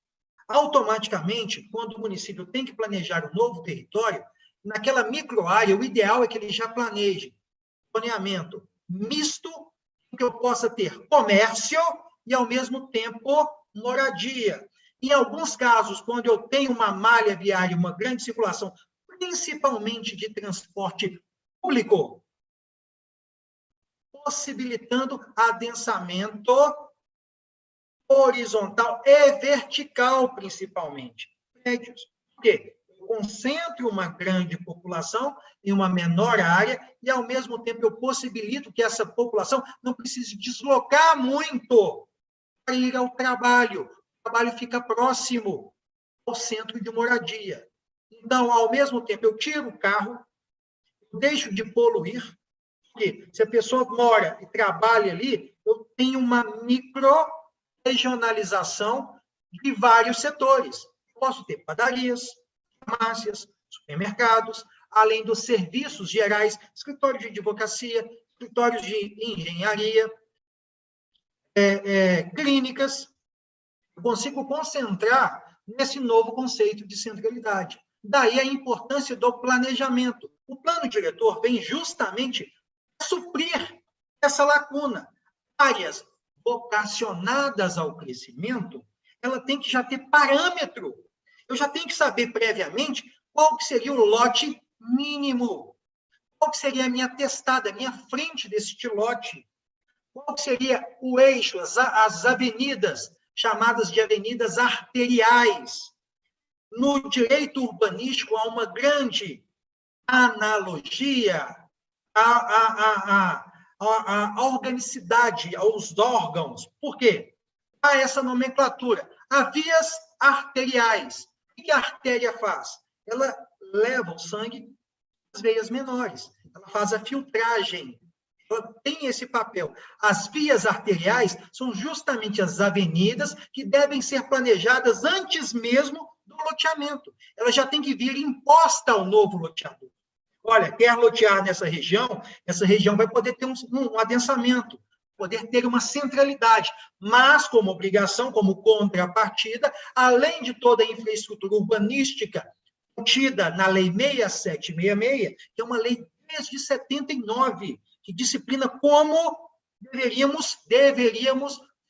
Automaticamente, quando o município tem que planejar um novo território, naquela microárea, o ideal é que ele já planeje zoneamento misto, em que eu possa ter comércio e, ao mesmo tempo, moradia. Em alguns casos, quando eu tenho uma malha viária, uma grande circulação, principalmente de transporte público, possibilitando adensamento horizontal e vertical, principalmente. Prédios. Por quê? Eu concentro uma grande população em uma menor área e, ao mesmo tempo, eu possibilito que essa população não precise deslocar muito para ir ao trabalho. O trabalho fica próximo ao centro de moradia. Então, ao mesmo tempo, eu tiro o carro, eu deixo de poluir, porque se a pessoa mora e trabalha ali, eu tenho uma micro-regionalização de vários setores. Posso ter padarias, farmácias, supermercados, além dos serviços gerais, escritórios de advocacia, escritórios de engenharia, clínicas. Eu consigo concentrar nesse novo conceito de centralidade. Daí a importância do planejamento. O plano diretor vem justamente suprir essa lacuna. Áreas vocacionadas ao crescimento, ela tem que já ter parâmetro. Eu já tenho que saber previamente qual que seria o lote mínimo, qual que seria a minha testada, a minha frente deste lote, qual que seria o eixo, as avenidas, chamadas de avenidas arteriais. No direito urbanístico, há uma grande analogia à organicidade, aos órgãos. Por quê? Há essa nomenclatura. Há vias arteriais. O que a artéria faz? Ela leva o sangue às veias menores. Ela faz a filtragem. Ela tem esse papel. As vias arteriais são justamente as avenidas que devem ser planejadas antes mesmo do loteamento. Ela já tem que vir imposta ao novo loteador. Olha, quer lotear nessa região, essa região vai poder ter um adensamento, poder ter uma centralidade, mas como obrigação, como contrapartida, além de toda a infraestrutura urbanística contida na Lei 6766, que é uma lei desde 79, que disciplina como deveríamos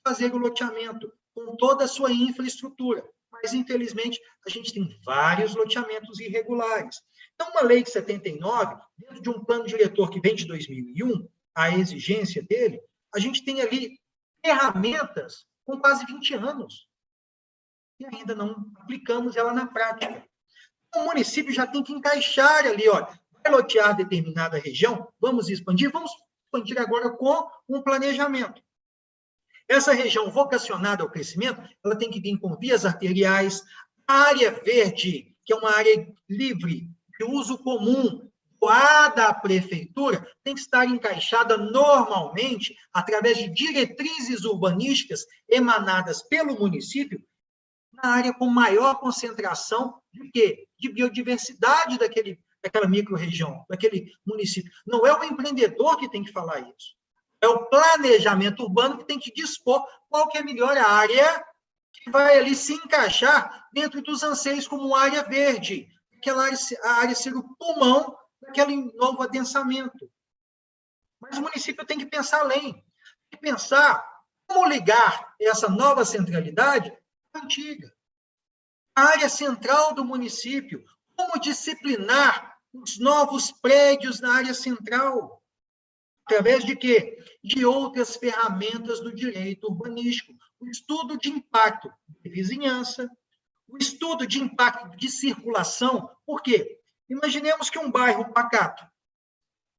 fazer o loteamento, com toda a sua infraestrutura. Mas, infelizmente, a gente tem vários loteamentos irregulares. Então, uma lei de 79, dentro de um plano diretor que vem de 2001, a exigência dele, a gente tem ali ferramentas com quase 20 anos. E ainda não aplicamos ela na prática. O município já tem que encaixar ali, olha, vai lotear determinada região, vamos expandir agora com um planejamento. Essa região vocacionada ao crescimento, ela tem que vir com vias arteriais, área verde, que é uma área livre, de uso comum, doada à prefeitura, tem que estar encaixada normalmente, através de diretrizes urbanísticas emanadas pelo município, na área com maior concentração de quê? De biodiversidade daquela micro-região, daquele município. Não é o empreendedor que tem que falar isso. É o planejamento urbano que tem que dispor qual que é a melhor área que vai ali se encaixar dentro dos anseios como área verde, a área ser o pulmão daquele novo adensamento. Mas o município tem que pensar além, tem que pensar como ligar essa nova centralidade à antiga. A área central do município, como disciplinar os novos prédios na área central. Através de quê? De outras ferramentas do direito urbanístico. O estudo de impacto de vizinhança, o estudo de impacto de circulação. Por quê? Imaginemos que um bairro pacato,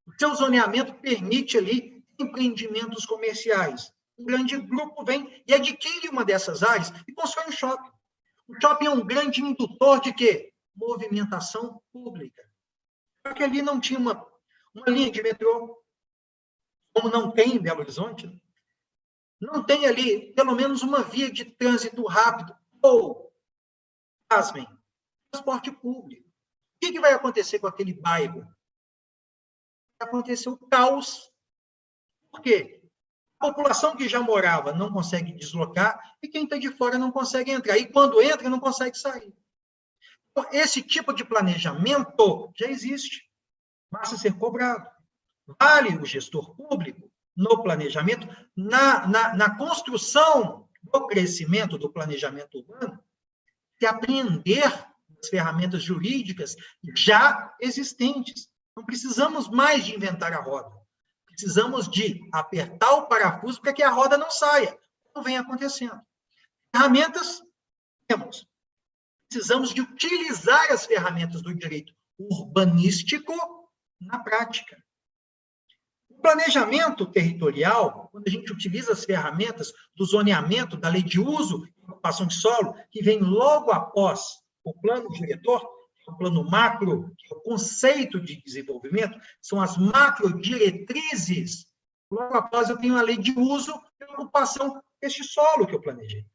o seu zoneamento permite ali empreendimentos comerciais. Um grande grupo vem e adquire uma dessas áreas e constrói um shopping. O shopping é um grande indutor de quê? Movimentação pública. Só que ali não tinha uma linha de metrô, como não tem em Belo Horizonte, não tem ali, pelo menos, uma via de trânsito rápido, ou, pasmem, transporte público. O que vai acontecer com aquele bairro? Vai acontecer o caos. Por quê? A população que já morava não consegue deslocar e quem está de fora não consegue entrar. E quando entra, não consegue sair. Então, esse tipo de planejamento já existe. Basta ser cobrado. Vale o gestor público no planejamento, na construção do crescimento do planejamento urbano, de apreender as ferramentas jurídicas já existentes. Não precisamos mais de inventar a roda. Precisamos de apertar o parafuso para que a roda não saia, como vem acontecendo. Ferramentas, temos. Precisamos de utilizar as ferramentas do direito urbanístico na prática. O planejamento territorial, quando a gente utiliza as ferramentas do zoneamento, da lei de uso e ocupação de solo, que vem logo após o plano diretor, o plano macro, que é o conceito de desenvolvimento, são as macrodiretrizes. Logo após eu tenho a lei de uso e ocupação deste solo que eu planejei.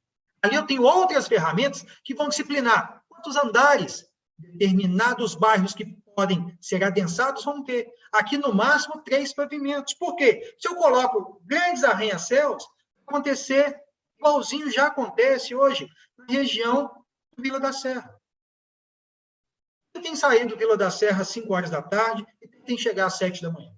Ali eu tenho outras ferramentas que vão disciplinar quantos andares determinados bairros que podem ser adensados vão ter. Aqui, no máximo, 3 pavimentos. Por quê? Se eu coloco grandes arranha-céus, vai acontecer igualzinho já acontece hoje na região do Vila da Serra. Tem saído do Vila da Serra às 5 horas da tarde e tem que chegar às 7 da manhã.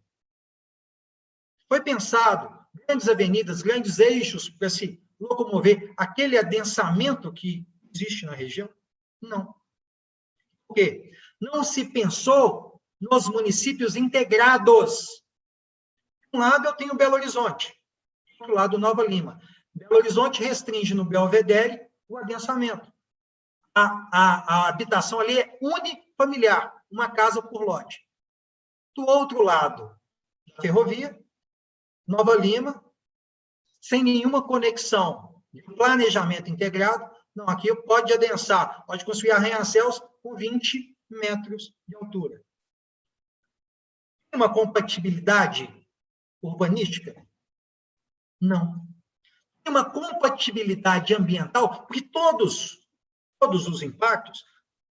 Foi pensado grandes avenidas, grandes eixos para se locomover aquele adensamento que existe na região? Não. Por quê? Não se pensou nos municípios integrados. De um lado eu tenho Belo Horizonte, do outro lado Nova Lima. Belo Horizonte restringe no Belvedere o adensamento. A habitação ali é unifamiliar, uma casa por lote. Do outro lado, a ferrovia, Nova Lima, sem nenhuma conexão de planejamento integrado, não, aqui pode adensar, pode construir arranha-céus com 20 metros de altura. Tem uma compatibilidade urbanística? Não. Tem uma compatibilidade ambiental, porque todos os impactos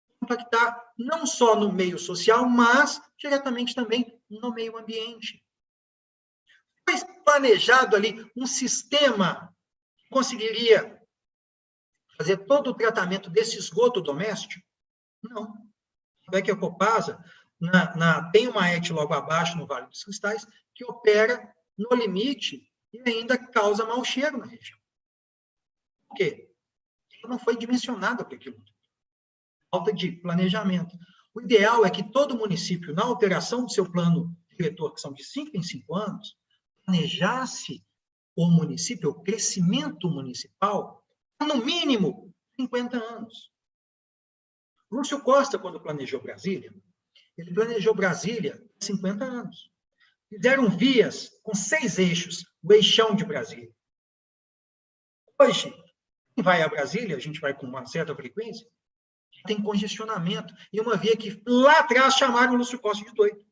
vão impactar não só no meio social, mas diretamente também no meio ambiente. Foi planejado ali um sistema que conseguiria fazer todo o tratamento desse esgoto doméstico? Não. É que a Copasa tem uma ET logo abaixo, no Vale dos Cristais, que opera no limite e ainda causa mau cheiro na região. Por quê? Ela não foi dimensionada para aquilo. Falta de planejamento. O ideal é que todo município, na alteração do seu plano diretor, que são de 5 em 5 anos, planejasse o município, o crescimento municipal, no mínimo 50 anos. Lúcio Costa, quando planejou Brasília, ele planejou Brasília há 50 anos. Fizeram vias com 6 eixos, o eixão de Brasília. Hoje, quem vai a Brasília, a gente vai com uma certa frequência, tem congestionamento. E uma via que lá atrás chamaram o Lúcio Costa de doido.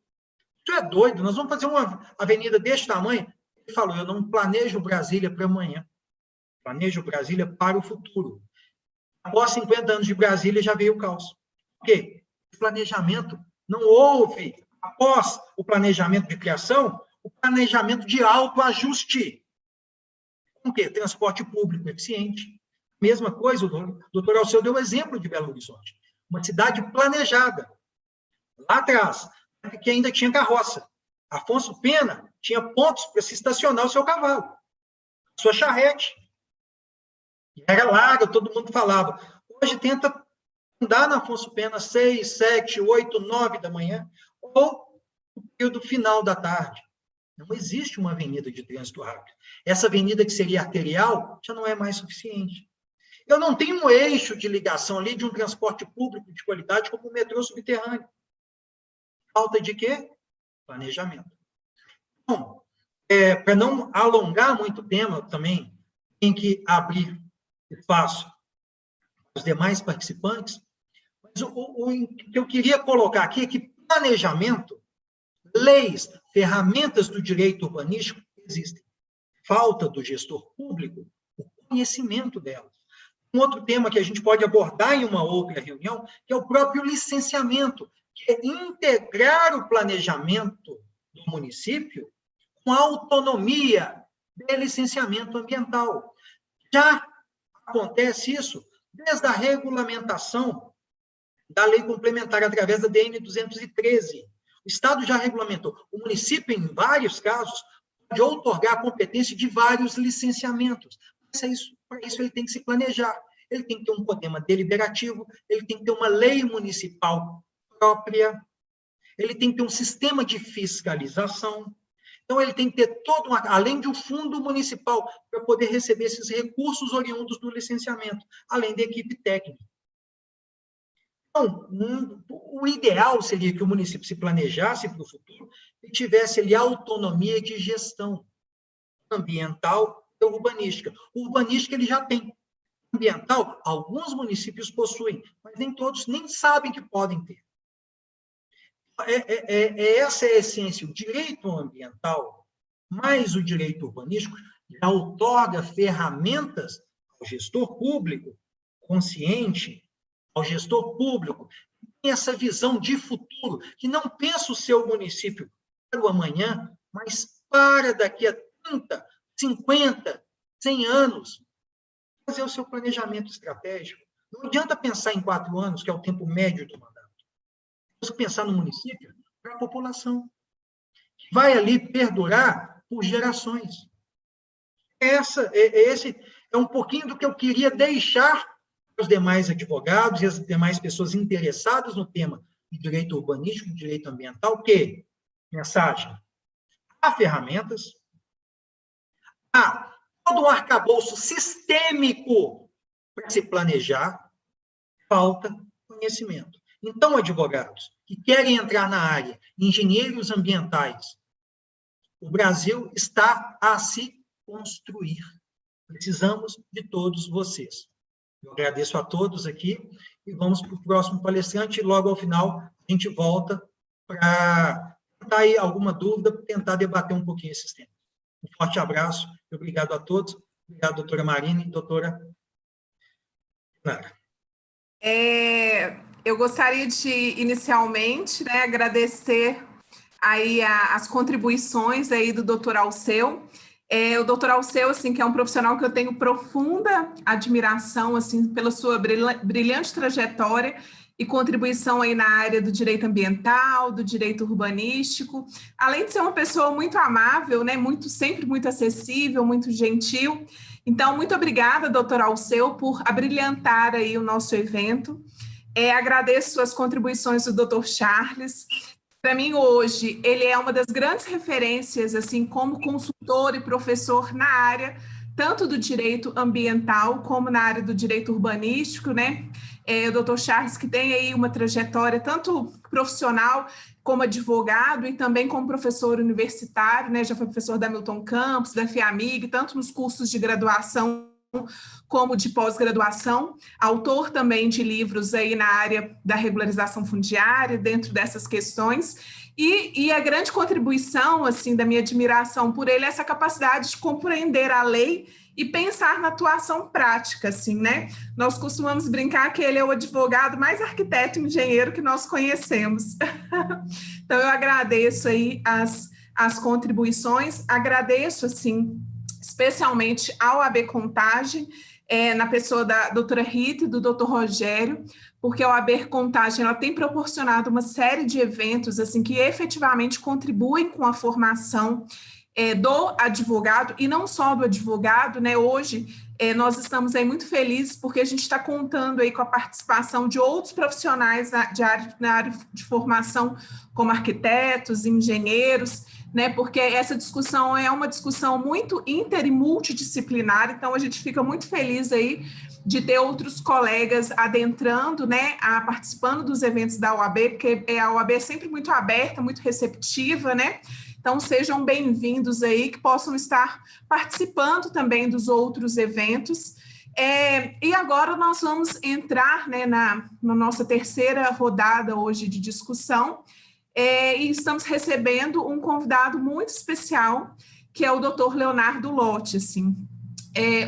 Isso é doido, nós vamos fazer uma avenida deste tamanho. Ele falou, eu não planejo Brasília para amanhã. Planejo Brasília para o futuro. Após 50 anos de Brasília, já veio o caos. Por quê? O planejamento não houve, após o planejamento de criação, o planejamento de autoajuste. Com o quê? Transporte público eficiente. Mesma coisa, o doutor Alceu deu o exemplo de Belo Horizonte. Uma cidade planejada. Lá atrás, que ainda tinha carroça. Afonso Pena tinha pontos para se estacionar o seu cavalo, sua charrete. Era larga, todo mundo falava. Hoje tenta andar na Afonso Pena 6, 7, 8, 9 da manhã, ou no período final da tarde. Não existe uma avenida de trânsito rápido. Essa avenida que seria arterial já não é mais suficiente. Eu não tenho um eixo de ligação ali de um transporte público de qualidade como o metrô subterrâneo. Falta de quê? Planejamento. Bom, para não alongar muito o tema, também tem que abrir espaço para os demais participantes, mas o que eu queria colocar aqui é que planejamento, leis, ferramentas do direito urbanístico existem. Falta do gestor público o conhecimento delas. Um outro tema que a gente pode abordar em uma outra reunião, que é o próprio licenciamento, que é integrar o planejamento do município com a autonomia de licenciamento ambiental. Já acontece isso desde a regulamentação da lei complementar através da DN 213. O Estado já regulamentou. O município, em vários casos, pode outorgar a competência de vários licenciamentos. Para isso, ele tem que se planejar. Ele tem que ter um poder deliberativo, ele tem que ter uma lei municipal própria, ele tem que ter um sistema de fiscalização, Então, ele tem que ter todo, além de um fundo municipal, para poder receber esses recursos oriundos do licenciamento, além da equipe técnica. Então, o ideal seria que o município se planejasse para o futuro e tivesse ali autonomia de gestão ambiental e urbanística. O urbanística ele já tem. Ambiental, alguns municípios possuem, mas nem todos nem sabem que podem ter. Essa é a essência. O direito ambiental, mais o direito urbanístico, já outorga ferramentas ao gestor público consciente, ao gestor público que tem essa visão de futuro, que não pensa o seu município para o amanhã, mas para daqui a 30, 50, 100 anos, fazer o seu planejamento estratégico. Não adianta pensar em 4 anos, que é o tempo médio do mandato. Temos que pensar no município para a população, que vai ali perdurar por gerações. Esse é um pouquinho do que eu queria deixar para os demais advogados e as demais pessoas interessadas no tema de direito urbanístico, direito ambiental, que, mensagem, há ferramentas, há todo um arcabouço sistêmico para se planejar, falta conhecimento. Então, advogados que querem entrar na área, engenheiros ambientais, o Brasil está a se construir. Precisamos de todos vocês. Eu agradeço a todos aqui e vamos para o próximo palestrante. E logo ao final, a gente volta para tentar aí alguma dúvida, tentar debater um pouquinho esses temas. Um forte abraço e obrigado a todos. Obrigado, doutora Marina e doutora Nara. Eu gostaria de, inicialmente, né, agradecer aí as contribuições aí do doutor Alceu. O doutor Alceu, assim, que é um profissional que eu tenho profunda admiração, assim, pela sua brilhante trajetória e contribuição aí na área do direito ambiental, do direito urbanístico, além de ser uma pessoa muito amável, né, sempre muito acessível, muito gentil. Então, muito obrigada, doutor Alceu, por abrilhantar aí o nosso evento. Agradeço as contribuições do doutor Charles. Para mim, hoje, ele é uma das grandes referências, assim, como consultor e professor na área, tanto do direito ambiental como na área do direito urbanístico, né? O doutor Charles, que tem aí uma trajetória tanto profissional como advogado e também como professor universitário, né? Já foi professor da Milton Campos, da FIAMIG, tanto nos cursos de graduação como de pós-graduação, autor também de livros aí na área da regularização fundiária, dentro dessas questões, e a grande contribuição, assim, da minha admiração por ele é essa capacidade de compreender a lei e pensar na atuação prática, assim, né? Nós costumamos brincar que ele é o advogado mais arquiteto e engenheiro que nós conhecemos. Então, eu agradeço aí as contribuições, agradeço, assim, especialmente ao AB Contagem, na pessoa da doutora Rita e do doutor Rogério, porque a AB Contagem ela tem proporcionado uma série de eventos assim, que efetivamente contribuem com a formação do advogado, e não só do advogado, né? Hoje nós estamos aí muito felizes porque a gente está contando aí com a participação de outros profissionais na área de formação, como arquitetos, engenheiros, né, porque essa discussão é uma discussão muito inter e multidisciplinar, então a gente fica muito feliz aí de ter outros colegas adentrando, né, participando dos eventos da OAB, porque a OAB é sempre muito aberta, muito receptiva, né, então sejam bem-vindos aí, que possam estar participando também dos outros eventos. E agora nós vamos entrar, né, na nossa terceira rodada hoje de discussão, e estamos recebendo um convidado muito especial, que é o Dr. Leonardo Lotti, assim.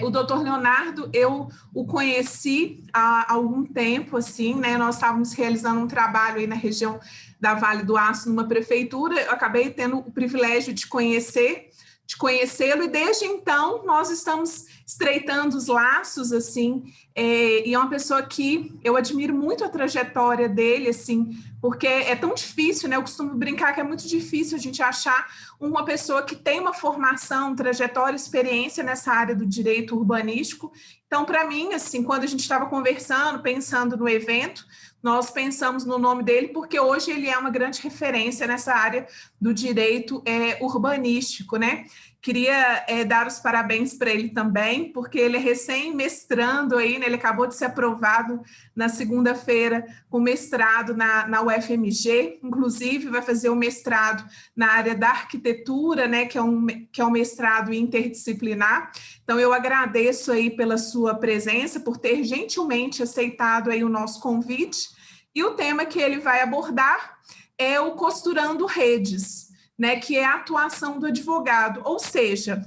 O Dr. Leonardo, eu o conheci há algum tempo, assim, né? Nós estávamos realizando um trabalho aí na região da Vale do Aço, numa prefeitura, eu acabei tendo o privilégio de conhecê-lo, e desde então nós estamos estreitando os laços, assim, e é uma pessoa que eu admiro muito a trajetória dele, assim, porque é tão difícil, né? Eu costumo brincar que é muito difícil a gente achar uma pessoa que tem uma formação, trajetória, experiência nessa área do direito urbanístico. Então, para mim, assim, quando a gente estava conversando, pensando no evento, nós pensamos no nome dele porque hoje ele é uma grande referência nessa área do direito urbanístico, né? Queria dar os parabéns para ele também, porque ele é recém-mestrando aí, né? Ele acabou de ser aprovado na segunda-feira com mestrado na UFMG, inclusive vai fazer o mestrado na área da arquitetura, né? Que é um mestrado interdisciplinar. Então, eu agradeço aí pela sua presença, por ter gentilmente aceitado aí o nosso convite, e o tema que ele vai abordar é o Costurando Redes, né, que é a atuação do advogado, ou seja,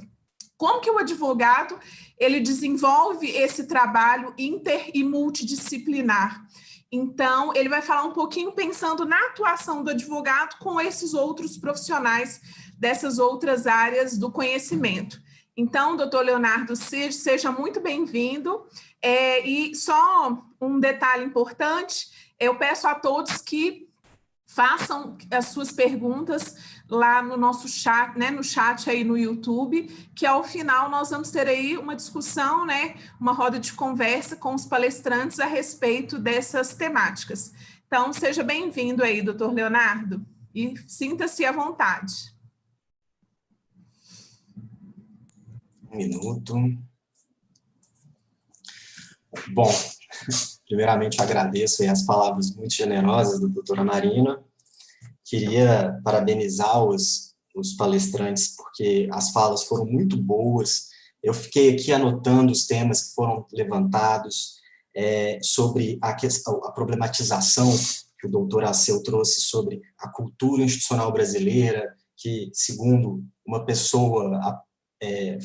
como que o advogado ele desenvolve esse trabalho inter e multidisciplinar. Então, ele vai falar um pouquinho pensando na atuação do advogado com esses outros profissionais dessas outras áreas do conhecimento. Então, doutor Leonardo Cid, seja muito bem-vindo. E só um detalhe importante, eu peço a todos que façam as suas perguntas lá no nosso chat, né, no chat aí no YouTube, que ao final nós vamos ter aí uma discussão, né, uma roda de conversa com os palestrantes a respeito dessas temáticas. Então, seja bem-vindo aí, doutor Leonardo, e sinta-se à vontade. Um minuto. Bom, primeiramente agradeço as palavras muito generosas da doutora Marina. Queria parabenizar os palestrantes, porque as falas foram muito boas. Eu fiquei aqui anotando os temas que foram levantados sobre a problematização que o doutor Alceu trouxe sobre a cultura institucional brasileira, que, segundo uma pessoa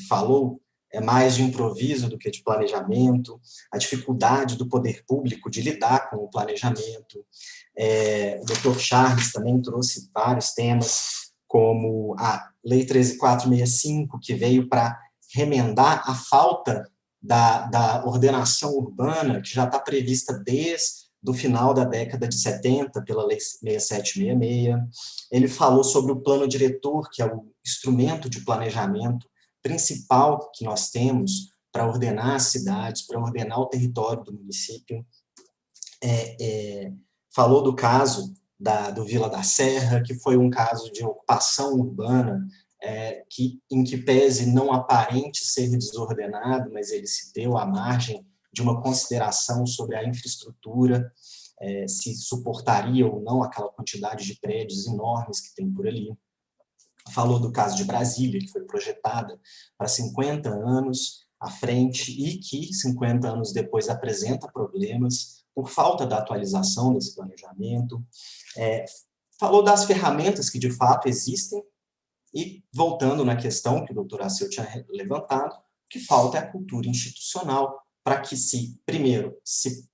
falou, é mais de improviso do que de planejamento, a dificuldade do poder público de lidar com o planejamento. O Dr. Charles também trouxe vários temas, como a Lei 13.465, que veio para remendar a falta da ordenação urbana, que já está prevista desde o final da década de 70, pela Lei 6766. Ele falou sobre o plano diretor, que é o instrumento de planejamento principal que nós temos para ordenar as cidades, para ordenar o território do município. Falou do caso do Vila da Serra, que foi um caso de ocupação urbana, em que pese não aparente ser desordenado, mas ele se deu à margem de uma consideração sobre a infraestrutura, se suportaria ou não aquela quantidade de prédios enormes que tem por ali. Falou do caso de Brasília, que foi projetada para 50 anos à frente e que 50 anos depois apresenta problemas por falta da atualização desse planejamento. Falou das ferramentas que de fato existem e, voltando na questão que o doutor Alceu tinha levantado, o que falta é a cultura institucional para que primeiro, se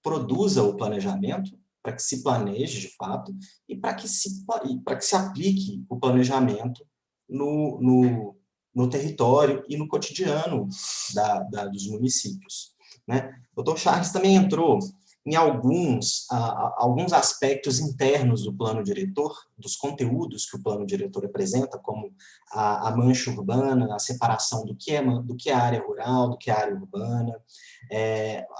produza o planejamento, para que se planeje de fato e para que se aplique o planejamento no território e no cotidiano dos municípios, né? O Dr. Charles também entrou em alguns aspectos internos do plano diretor, dos conteúdos que o plano diretor apresenta, como a mancha urbana, a separação do que é área rural, do que é área urbana,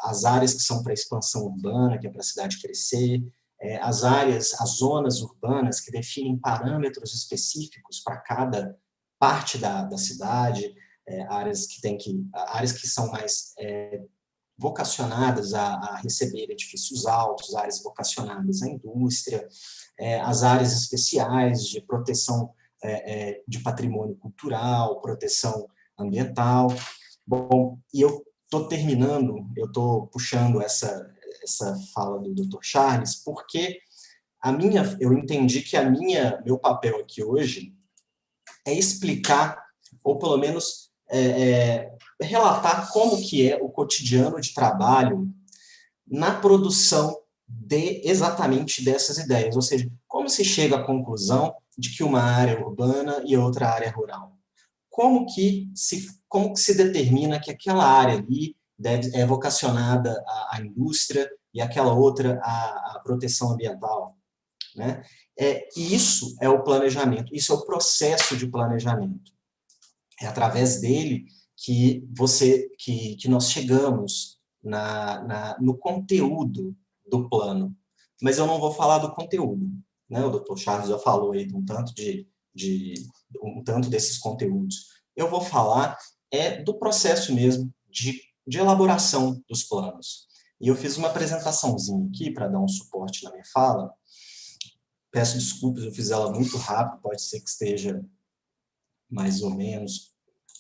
as áreas que são para expansão urbana, que é para a cidade crescer, as zonas urbanas que definem parâmetros específicos para cada parte da cidade, áreas que são mais vocacionadas a receber edifícios altos, áreas vocacionadas à indústria, as áreas especiais de proteção de patrimônio cultural, proteção ambiental. Bom, e eu estou puxando essa fala do Dr. Charles, porque eu entendi que meu papel aqui hoje é explicar, ou pelo menos relatar como que é o cotidiano de trabalho na produção exatamente dessas ideias, ou seja, como se chega à conclusão de que uma área é urbana e outra área é rural. Como que se determina que aquela área ali é vocacionada à indústria e aquela outra à proteção ambiental, né? E isso é o planejamento, isso é o processo de planejamento. É através dele que nós chegamos no conteúdo do plano, mas eu não vou falar do conteúdo, né? O Dr. Charles já falou aí de um tanto desses conteúdos. Eu vou falar do processo mesmo de elaboração dos planos. E eu fiz uma apresentaçãozinha aqui para dar um suporte na minha fala. Peço desculpas, eu fiz ela muito rápido, pode ser que esteja mais ou menos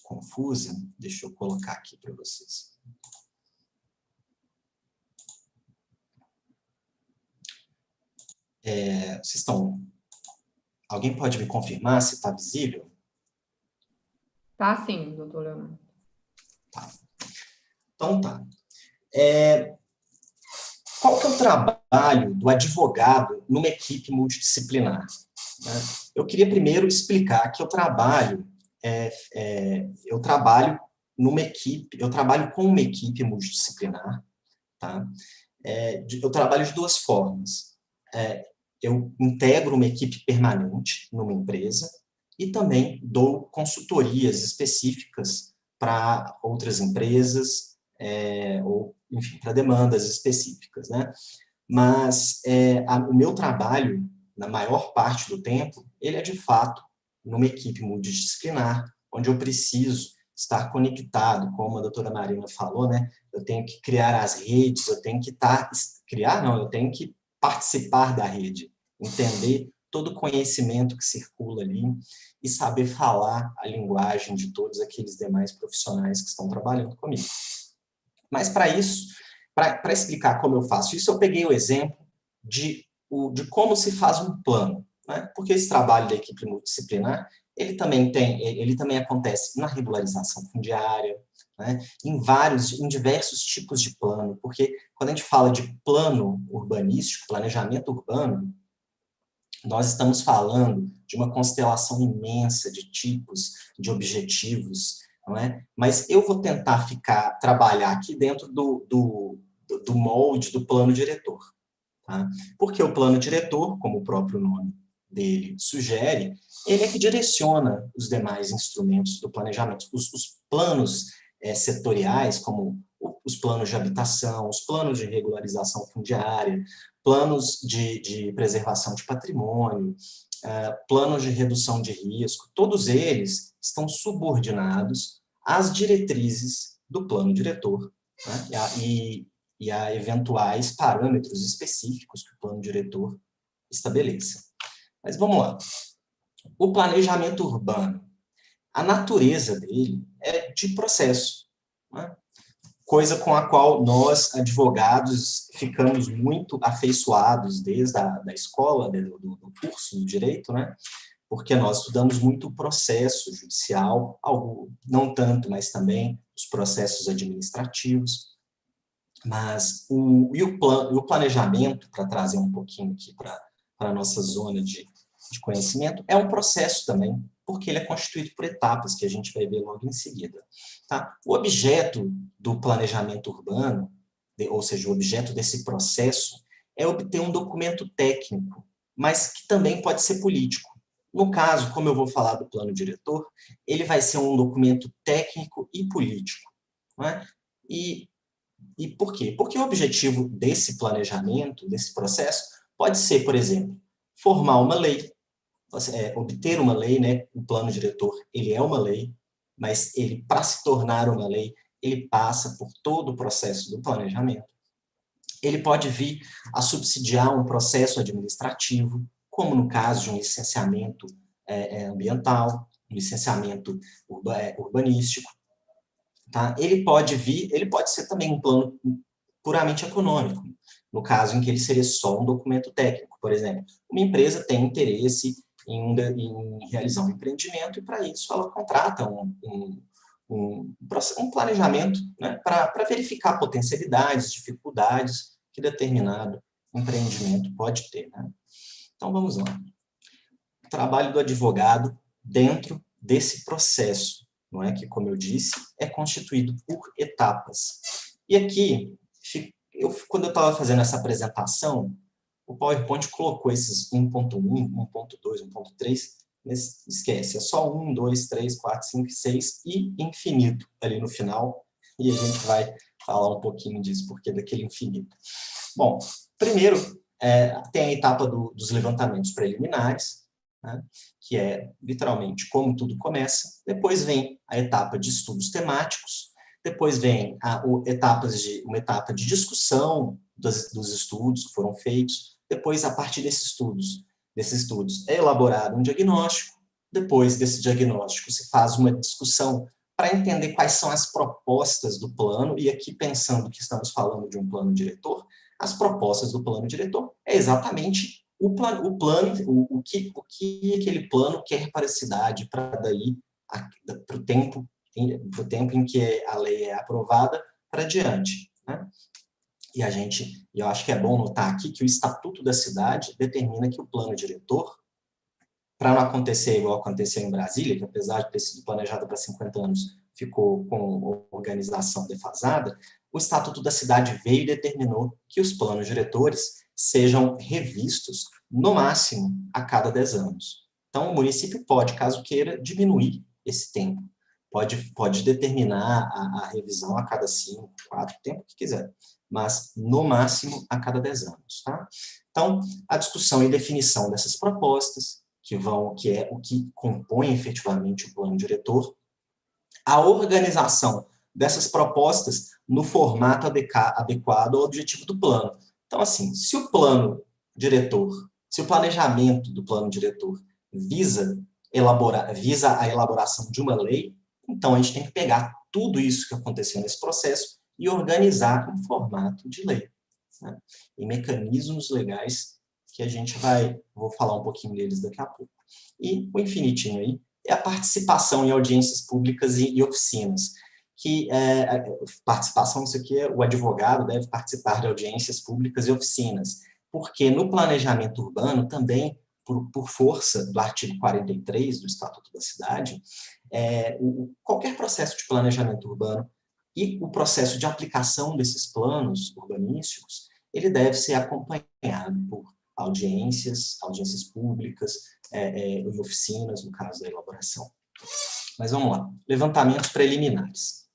confusa. Deixa eu colocar aqui para vocês. Vocês estão... Alguém pode me confirmar se está visível? Tá sim, doutor Leonardo. Tá. Então tá. Qual que é o trabalho do advogado numa equipe multidisciplinar? Eu queria primeiro explicar que eu trabalho com uma equipe multidisciplinar, tá? Eu trabalho de duas formas. Eu integro uma equipe permanente numa empresa e também dou consultorias específicas para outras empresas, ou, enfim, para demandas específicas, né? Mas o meu trabalho, na maior parte do tempo, ele é, de fato, numa equipe multidisciplinar, onde eu preciso estar conectado, como a doutora Marina falou, né? Eu tenho que criar as redes, eu tenho que eu tenho que participar da rede, entender todo o conhecimento que circula ali e saber falar a linguagem de todos aqueles demais profissionais que estão trabalhando comigo. Mas para isso, para explicar como eu faço isso, eu peguei o exemplo de como se faz um plano, né? Porque esse trabalho da equipe multidisciplinar, ele também acontece na regularização fundiária, né? Em diversos tipos de plano, porque quando a gente fala de plano urbanístico, planejamento urbano, nós estamos falando de uma constelação imensa de tipos, de objetivos, não é? Mas eu vou tentar trabalhar aqui dentro do molde do plano diretor. Tá? Porque o plano diretor, como o próprio nome dele sugere, ele é que direciona os demais instrumentos do planejamento. Os planos setoriais, como os planos de habitação, os planos de regularização fundiária, planos de preservação de patrimônio, planos de redução de risco, todos eles estão subordinados às diretrizes do plano diretor, né? E a eventuais parâmetros específicos que o plano diretor estabeleça. Mas vamos lá. O planejamento urbano, a natureza dele é de processo, né? Coisa com a qual nós, advogados, ficamos muito afeiçoados desde da escola, do curso do direito, né? Porque nós estudamos muito o processo judicial, algo, não tanto, mas também os processos administrativos. Mas o planejamento, para trazer um pouquinho aqui para a nossa zona de conhecimento, é um processo também, porque ele é constituído por etapas, que a gente vai ver logo em seguida. Tá? O objeto do planejamento urbano, ou seja, o objeto desse processo, é obter um documento técnico, mas que também pode ser político. No caso, como eu vou falar do plano diretor, ele vai ser um documento técnico e político. Não é? E por quê? Porque o objetivo desse planejamento, desse processo, pode ser, por exemplo, formar uma lei, obter uma lei, né? O plano diretor, ele é uma lei, mas ele, para se tornar uma lei, ele passa por todo o processo do planejamento. Ele pode vir a subsidiar um processo administrativo, como no caso de um licenciamento ambiental, um licenciamento urbanístico. Tá? Ele pode ser também um plano puramente econômico, no caso em que ele seria só um documento técnico. Por exemplo, uma empresa tem interesse em realizar um empreendimento e, para isso, ela contrata um planejamento, né, para verificar potencialidades, dificuldades que determinado empreendimento pode ter. Né? Então, vamos lá. O trabalho do advogado dentro desse processo, não é que, como eu disse, é constituído por etapas. E aqui, quando eu estava fazendo essa apresentação, o PowerPoint colocou esses 1.1, 1.2, 1.3, mas esquece, é só 1, 2, 3, 4, 5, 6 e infinito ali no final, e a gente vai falar um pouquinho disso, porque daquele infinito. Bom, primeiro, tem a etapa dos levantamentos preliminares, né, que é, literalmente, como tudo começa. Depois vem a etapa de estudos temáticos. Depois vem uma etapa de discussão dos estudos que foram feitos. Depois, a partir desses estudos, é elaborado um diagnóstico. Depois desse diagnóstico, se faz uma discussão para entender quais são as propostas do plano. E aqui, pensando que estamos falando de um plano diretor, as propostas do plano diretor é exatamente o que aquele plano quer para a cidade, para daí, para o tempo em que a lei é aprovada para diante, né? E eu acho que é bom notar aqui que o Estatuto da Cidade determina que o plano diretor, para não acontecer igual aconteceu em Brasília, que apesar de ter sido planejado para 50 anos, ficou com organização defasada, o Estatuto da Cidade veio e determinou que os planos diretores sejam revistos, no máximo, a cada 10 anos. Então, o município pode, caso queira, diminuir esse tempo. Pode determinar a revisão a cada 5, 4, o tempo que quiser, mas, no máximo, a cada 10 anos. Tá? Então, a discussão e definição dessas propostas, que é o que compõe efetivamente o plano diretor, a organização dessas propostas no formato adequado ao objetivo do plano. Então, assim, se o planejamento do plano diretor visa a elaboração de uma lei, então a gente tem que pegar tudo isso que aconteceu nesse processo e organizar em formato de lei, né? E mecanismos legais que vou falar um pouquinho deles daqui a pouco. E o infinitinho aí é a participação em audiências públicas e oficinas, participação, isso aqui o advogado deve participar de audiências públicas e oficinas, porque no planejamento urbano também, por força do artigo 43 do Estatuto da Cidade, qualquer processo de planejamento urbano e o processo de aplicação desses planos urbanísticos, ele deve ser acompanhado por audiências públicas e oficinas, no caso da elaboração. Mas vamos lá, levantamentos preliminares.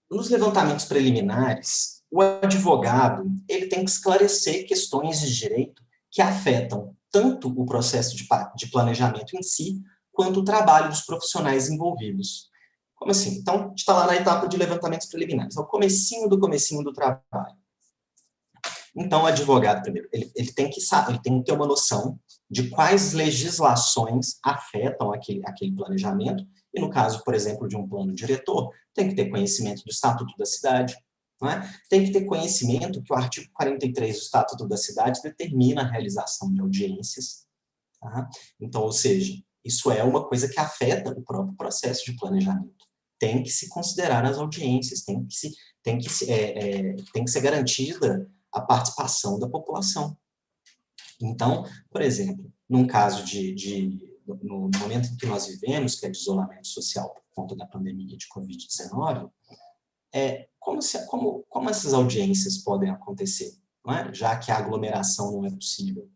Nos levantamentos preliminares, o advogado ele tem que esclarecer questões de direito que afetam tanto o processo de planejamento em si, quanto o trabalho dos profissionais envolvidos. Como assim? Então, a gente está lá na etapa de levantamentos preliminares, é o comecinho do trabalho. Então, o advogado, primeiro, ele tem que ter uma noção de quais legislações afetam aquele planejamento, e no caso, por exemplo, de um plano diretor, tem que ter conhecimento do Estatuto da Cidade, não é? Tem que ter conhecimento que o artigo 43 do Estatuto da Cidade determina a realização de audiências. Tá? Então, ou seja, isso é uma coisa que afeta o próprio processo de planejamento. Tem que se considerar as audiências, tem que ser garantida a participação da população. Então, por exemplo, num caso no momento em que nós vivemos, que é de isolamento social por conta da pandemia de Covid-19, como essas audiências podem acontecer, não é? Já que a aglomeração não é possível.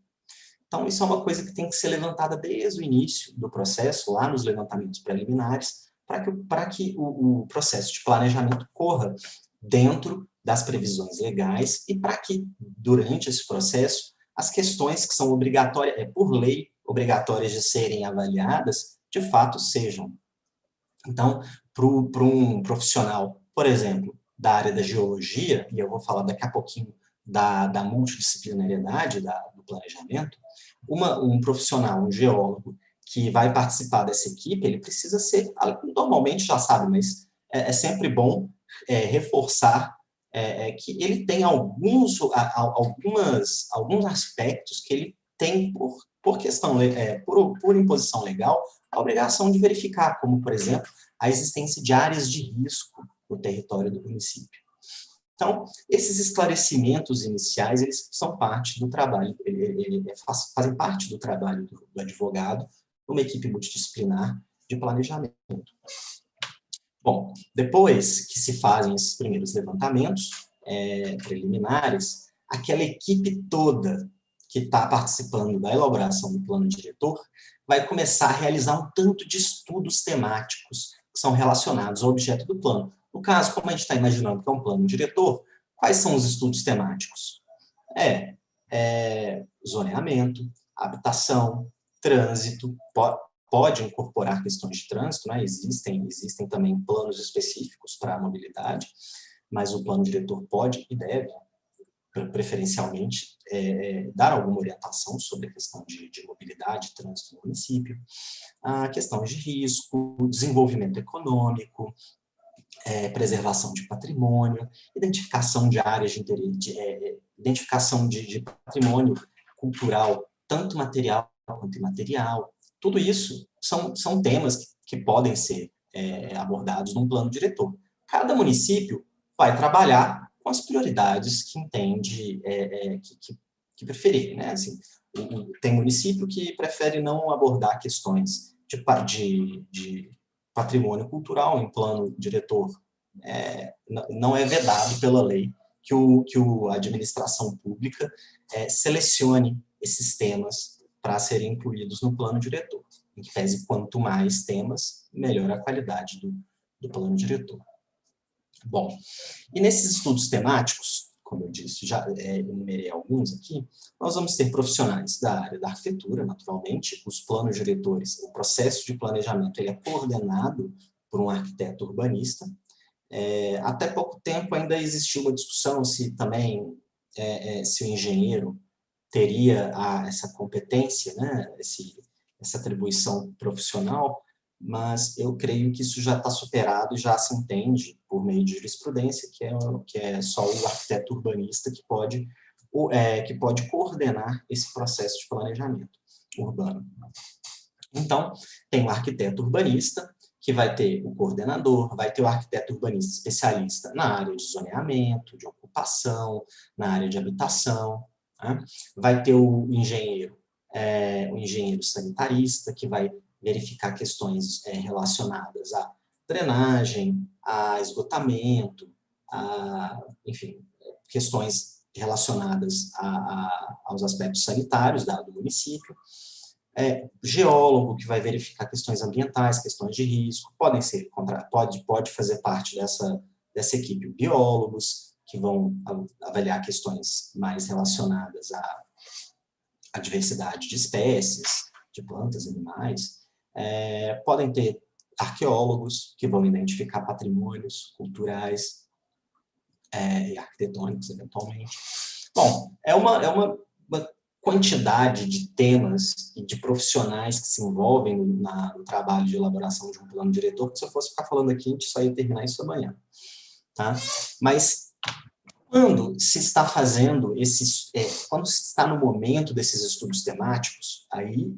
Então, isso é uma coisa que tem que ser levantada desde o início do processo, lá nos levantamentos preliminares, para que o processo de planejamento corra dentro das previsões legais e para que, durante esse processo, as questões que são obrigatórias, por lei, obrigatórias de serem avaliadas, de fato sejam. Então, para um profissional, por exemplo, da área da geologia, e eu vou falar daqui a pouquinho da multidisciplinariedade do planejamento, um profissional, um geólogo, que vai participar dessa equipe, ele precisa ser, normalmente já sabe, mas é sempre bom reforçar que ele tem alguns aspectos que ele tem por questão, por imposição legal, a obrigação de verificar, como, por exemplo, a existência de áreas de risco no território do município. Então, esses esclarecimentos iniciais, eles são parte do trabalho, fazem parte do trabalho do advogado, numa equipe multidisciplinar de planejamento. Bom, depois que se fazem esses primeiros levantamentos preliminares, aquela equipe toda que está participando da elaboração do plano diretor vai começar a realizar um tanto de estudos temáticos são relacionados ao objeto do plano. No caso, como a gente está imaginando que é um plano diretor, quais são os estudos temáticos? Zoneamento, habitação, trânsito, pode incorporar questões de trânsito, né? Existem também planos específicos para a mobilidade, mas o plano diretor pode e deve, preferencialmente, dar alguma orientação sobre a questão de mobilidade e trânsito no município, a questões de risco, desenvolvimento econômico, preservação de patrimônio, identificação de áreas de interesse, identificação de patrimônio cultural, tanto material quanto imaterial. Tudo isso são temas que podem ser abordados num plano diretor. Cada município vai trabalhar com as prioridades que entende, que preferir, né? Assim, tem município que prefere não abordar questões de patrimônio cultural em plano diretor. Não é vedado pela lei que a administração pública selecione esses temas para serem incluídos no plano diretor. Em que pese, quanto mais temas, melhor a qualidade do plano diretor. Bom, e nesses estudos temáticos, como eu disse, já enumerei alguns aqui, nós vamos ter profissionais da área da arquitetura, naturalmente, os planos diretores, o processo de planejamento ele é coordenado por um arquiteto urbanista. Até pouco tempo ainda existiu uma discussão se também se o engenheiro teria essa competência, né, essa atribuição profissional, mas eu creio que isso já está superado e já se entende, por meio de jurisprudência, que é só o arquiteto urbanista que pode coordenar esse processo de planejamento urbano. Então, tem o arquiteto urbanista, que vai ter o coordenador, vai ter o arquiteto urbanista especialista na área de zoneamento, de ocupação, na área de habitação, né? Vai ter o engenheiro sanitarista, que vai verificar questões relacionadas à drenagem, a esgotamento, enfim, questões relacionadas aos aspectos sanitários do município. Geólogo, que vai verificar questões ambientais, questões de risco, pode fazer parte dessa equipe. Biólogos, que vão avaliar questões mais relacionadas à diversidade de espécies, de plantas, animais. Podem ter arqueólogos, que vão identificar patrimônios culturais e arquitetônicos, eventualmente. Bom, é uma quantidade de temas e de profissionais que se envolvem no trabalho de elaboração de um plano diretor, que se eu fosse ficar falando aqui, a gente só ia terminar isso amanhã. Tá? Mas quando se está fazendo quando se está no momento desses estudos temáticos, aí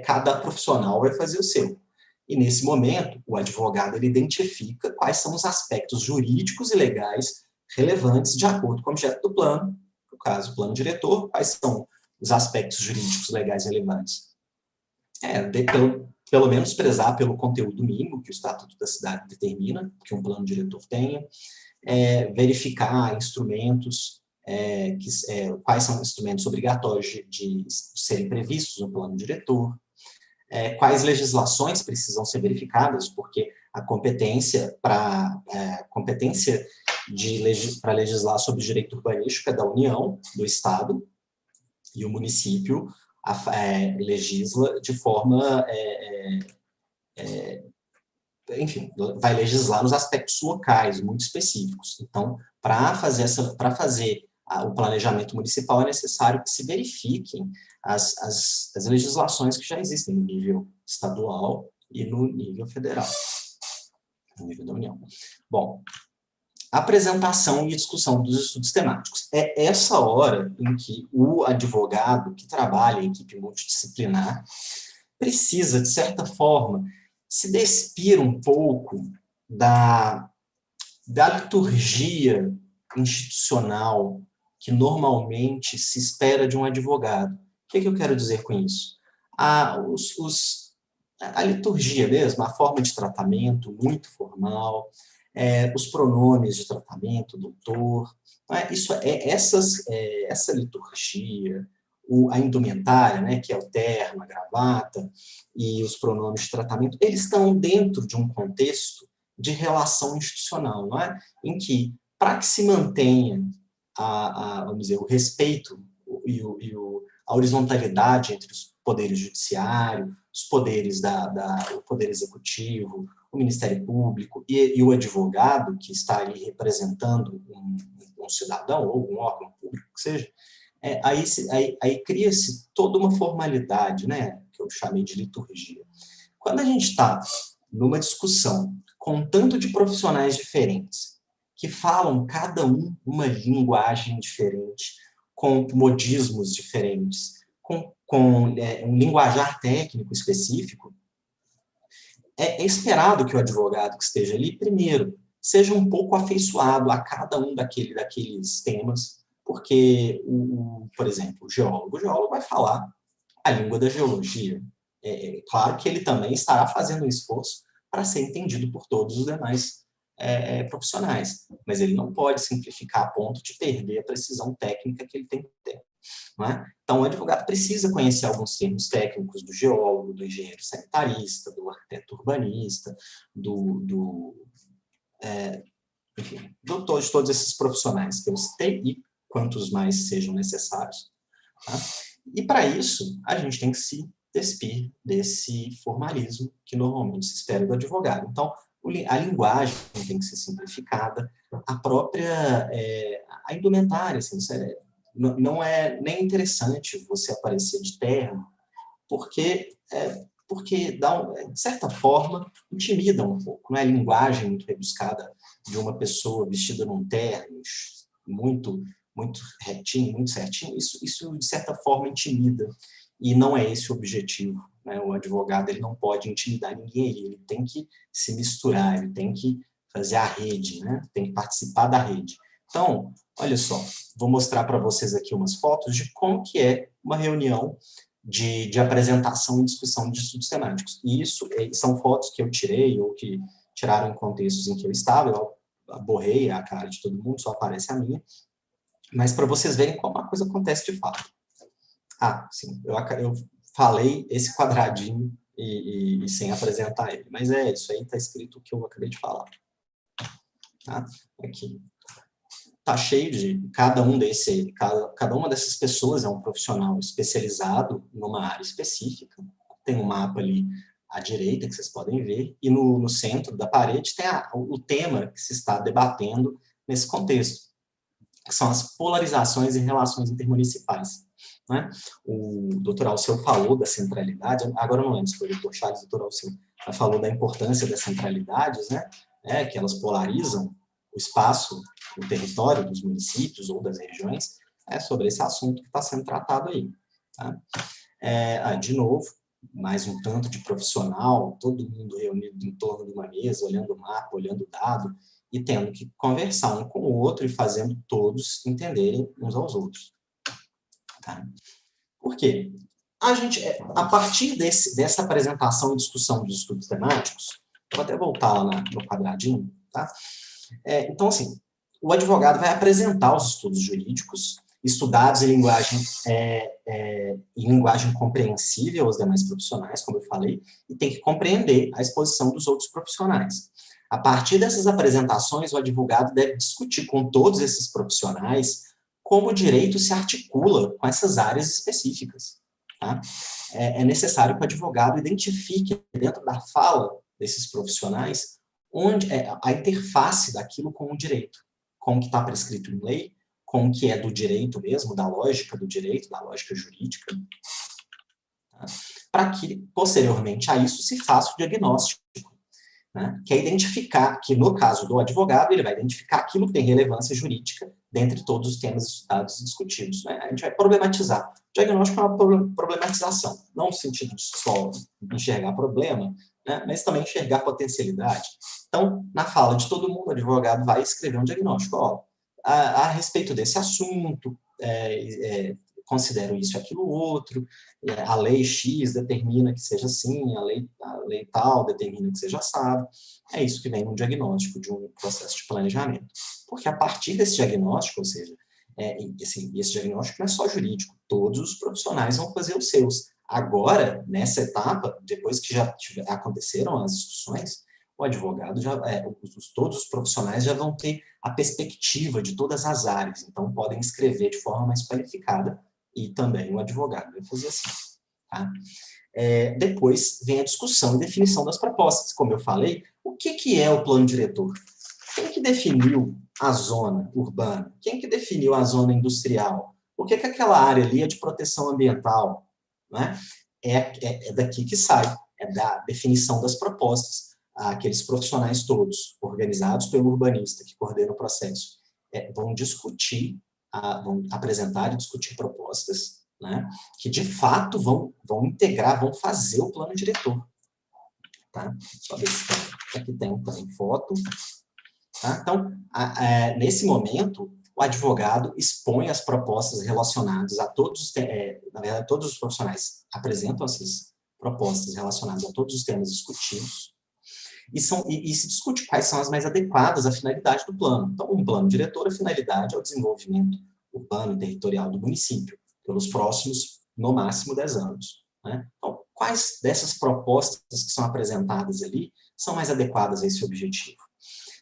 cada profissional vai fazer o seu. E nesse momento, o advogado ele identifica quais são os aspectos jurídicos e legais relevantes de acordo com o objeto do plano, no caso, o plano diretor, quais são os aspectos jurídicos legais relevantes. Pelo menos prezar pelo conteúdo mínimo que o Estatuto da Cidade determina, que um plano diretor tenha, verificar instrumentos, quais são os instrumentos obrigatórios de serem previstos no plano diretor, quais legislações precisam ser verificadas, porque a competência para legislar sobre o direito urbanístico é da União, do Estado, e o município legisla de forma, enfim, vai legislar nos aspectos locais, muito específicos. Então, para fazer o planejamento municipal é necessário que se verifiquem as legislações que já existem no nível estadual e no nível federal, no nível da União. Bom, apresentação e discussão dos estudos temáticos. É essa hora em que o advogado que trabalha em equipe multidisciplinar precisa, de certa forma, se despir um pouco da liturgia institucional que normalmente se espera de um advogado. O que eu quero dizer com isso? A liturgia mesmo, a forma de tratamento muito formal, os pronomes de tratamento, doutor, essa liturgia, a indumentária, né, que é o terno, a gravata e os pronomes de tratamento, eles estão dentro de um contexto de relação institucional, não é? Em que, para que se mantenha vamos dizer, o respeito e a horizontalidade entre os poderes judiciário, os poderes o poder executivo, o Ministério Público e o advogado que está ali representando um cidadão ou um órgão público, que seja, aí cria-se toda uma formalidade, né, que eu chamei de liturgia. Quando a gente está numa discussão com um tanto de profissionais diferentes, que falam cada um uma linguagem diferente, com modismos diferentes, com um linguajar técnico específico, é esperado que o advogado que esteja ali, primeiro, seja um pouco afeiçoado a cada um daqueles temas, porque, por exemplo, o geólogo vai falar a língua da geologia. Claro que ele também estará fazendo um esforço para ser entendido por todos os demais profissionais, mas ele não pode simplificar a ponto de perder a precisão técnica que ele tem que ter. Não é? Então, o advogado precisa conhecer alguns termos técnicos do geólogo, do engenheiro sanitarista, do arquiteto urbanista, enfim, de todos esses profissionais que eu citei e quantos mais sejam necessários. Tá? E, para isso, a gente tem que se despir desse formalismo que normalmente se espera do advogado. Então, a linguagem tem que ser simplificada, a própria a indumentária, assim, não é nem interessante você aparecer de terno, porque de certa forma, intimida um pouco. Não é a linguagem muito rebuscada de uma pessoa vestida num terno, muito, muito retinho, muito certinho, isso de certa forma intimida, e não é esse o objetivo. Né? O advogado ele não pode intimidar ninguém, ele tem que se misturar, ele tem que fazer a rede, né? Tem que participar da rede. Então, olha só, vou mostrar para vocês aqui umas fotos de como que é uma reunião de apresentação e discussão de estudos temáticos. E isso são fotos que eu tirei ou que tiraram em contextos em que eu estava, eu borrei a cara de todo mundo, só aparece a minha, mas para vocês verem como a coisa acontece de fato. Sim, eu falei esse quadradinho e sem apresentar ele, mas isso aí está escrito o que eu acabei de falar. Tá? Aqui. Está cheio de cada uma dessas pessoas é um profissional especializado numa área específica. Tem um mapa ali à direita que vocês podem ver e no centro da parede tem o tema que se está debatendo nesse contexto, que são as polarizações e relações intermunicipais. Né? O Dr. Alceu falou da centralidade, agora não lembro se foi o Dr. Charles ou o Dr. Alceu, falou da importância das centralidades, né? Que elas polarizam o espaço, o território dos municípios ou das regiões, sobre esse assunto que está sendo tratado aí. Tá? De novo, mais um tanto de profissional, todo mundo reunido em torno de uma mesa, olhando o mapa, olhando o dado, e tendo que conversar um com o outro e fazendo todos entenderem uns aos outros. Tá? Por quê? A partir dessa apresentação e discussão dos estudos temáticos, vou até voltar lá no quadradinho, tá? Então, assim, o advogado vai apresentar os estudos jurídicos, estudados em linguagem compreensível aos demais profissionais, como eu falei, e tem que compreender a exposição dos outros profissionais. A partir dessas apresentações, o advogado deve discutir com todos esses profissionais como o direito se articula com essas áreas específicas. Tá? É necessário que o advogado identifique dentro da fala desses profissionais onde é a interface daquilo com o direito, com o que está prescrito em lei, com o que é do direito mesmo, da lógica do direito, da lógica jurídica, tá? Para que, posteriormente a isso, se faça o diagnóstico, né? Que é identificar, que no caso do advogado, ele vai identificar aquilo que tem relevância jurídica dentre todos os temas estudados e discutidos. Né? A gente vai problematizar. O diagnóstico é uma problematização, não no sentido de só enxergar problema, né? Mas também enxergar potencialidade. Então, na fala de todo mundo, o advogado vai escrever um diagnóstico. A respeito desse assunto, considero isso e aquilo outro, a lei X determina que seja assim, a lei tal determina que seja assado. É isso que vem no diagnóstico de um processo de planejamento. Porque a partir desse diagnóstico, ou seja, Assim, esse diagnóstico não é só jurídico, todos os profissionais vão fazer os seus. Agora, nessa etapa, depois que já aconteceram as discussões, o advogado todos os profissionais já vão ter a perspectiva de todas as áreas, então podem escrever de forma mais qualificada e também o advogado vai fazer assim. Tá? Depois vem a discussão e definição das propostas. Como eu falei, o que é o plano diretor? Quem que definiu a zona urbana? Quem que definiu a zona industrial? Por que aquela área ali é de proteção ambiental? Né? É daqui que sai, é da definição das propostas. Aqueles profissionais todos, organizados pelo urbanista que coordena o processo, vão discutir, vão apresentar e discutir propostas, né, que de fato vão integrar, vão fazer o plano diretor. Tá? Só ver se aqui tem foto. Tá? Então, nesse momento, o advogado expõe as propostas relacionadas a todos, na verdade, todos os profissionais apresentam essas propostas relacionadas a todos os temas discutidos, e se discute quais são as mais adequadas à finalidade do plano. Então, um plano diretor, a finalidade é o desenvolvimento urbano e territorial do município, pelos próximos, no máximo, 10 anos. Né? Então, quais dessas propostas que são apresentadas ali são mais adequadas a esse objetivo?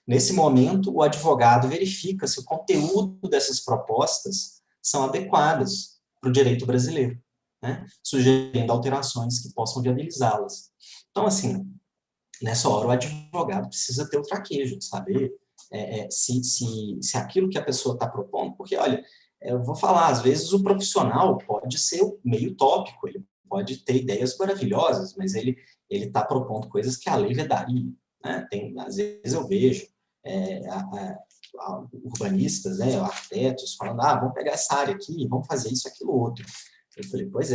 Nesse momento, o advogado verifica se o conteúdo dessas propostas são adequadas para o direito brasileiro, né? Sugerindo alterações que possam viabilizá-las. Então, assim, nessa hora, o advogado precisa ter o traquejo de saber se aquilo que a pessoa está propondo, porque, olha, eu vou falar, às vezes o profissional pode ser meio utópico, ele pode ter ideias maravilhosas, mas ele está propondo coisas que a lei vedaria. Né? Às vezes eu vejo urbanistas, né, arquitetos, falando, vamos pegar essa área aqui, vamos fazer isso, aquilo, outro. Eu falei, pois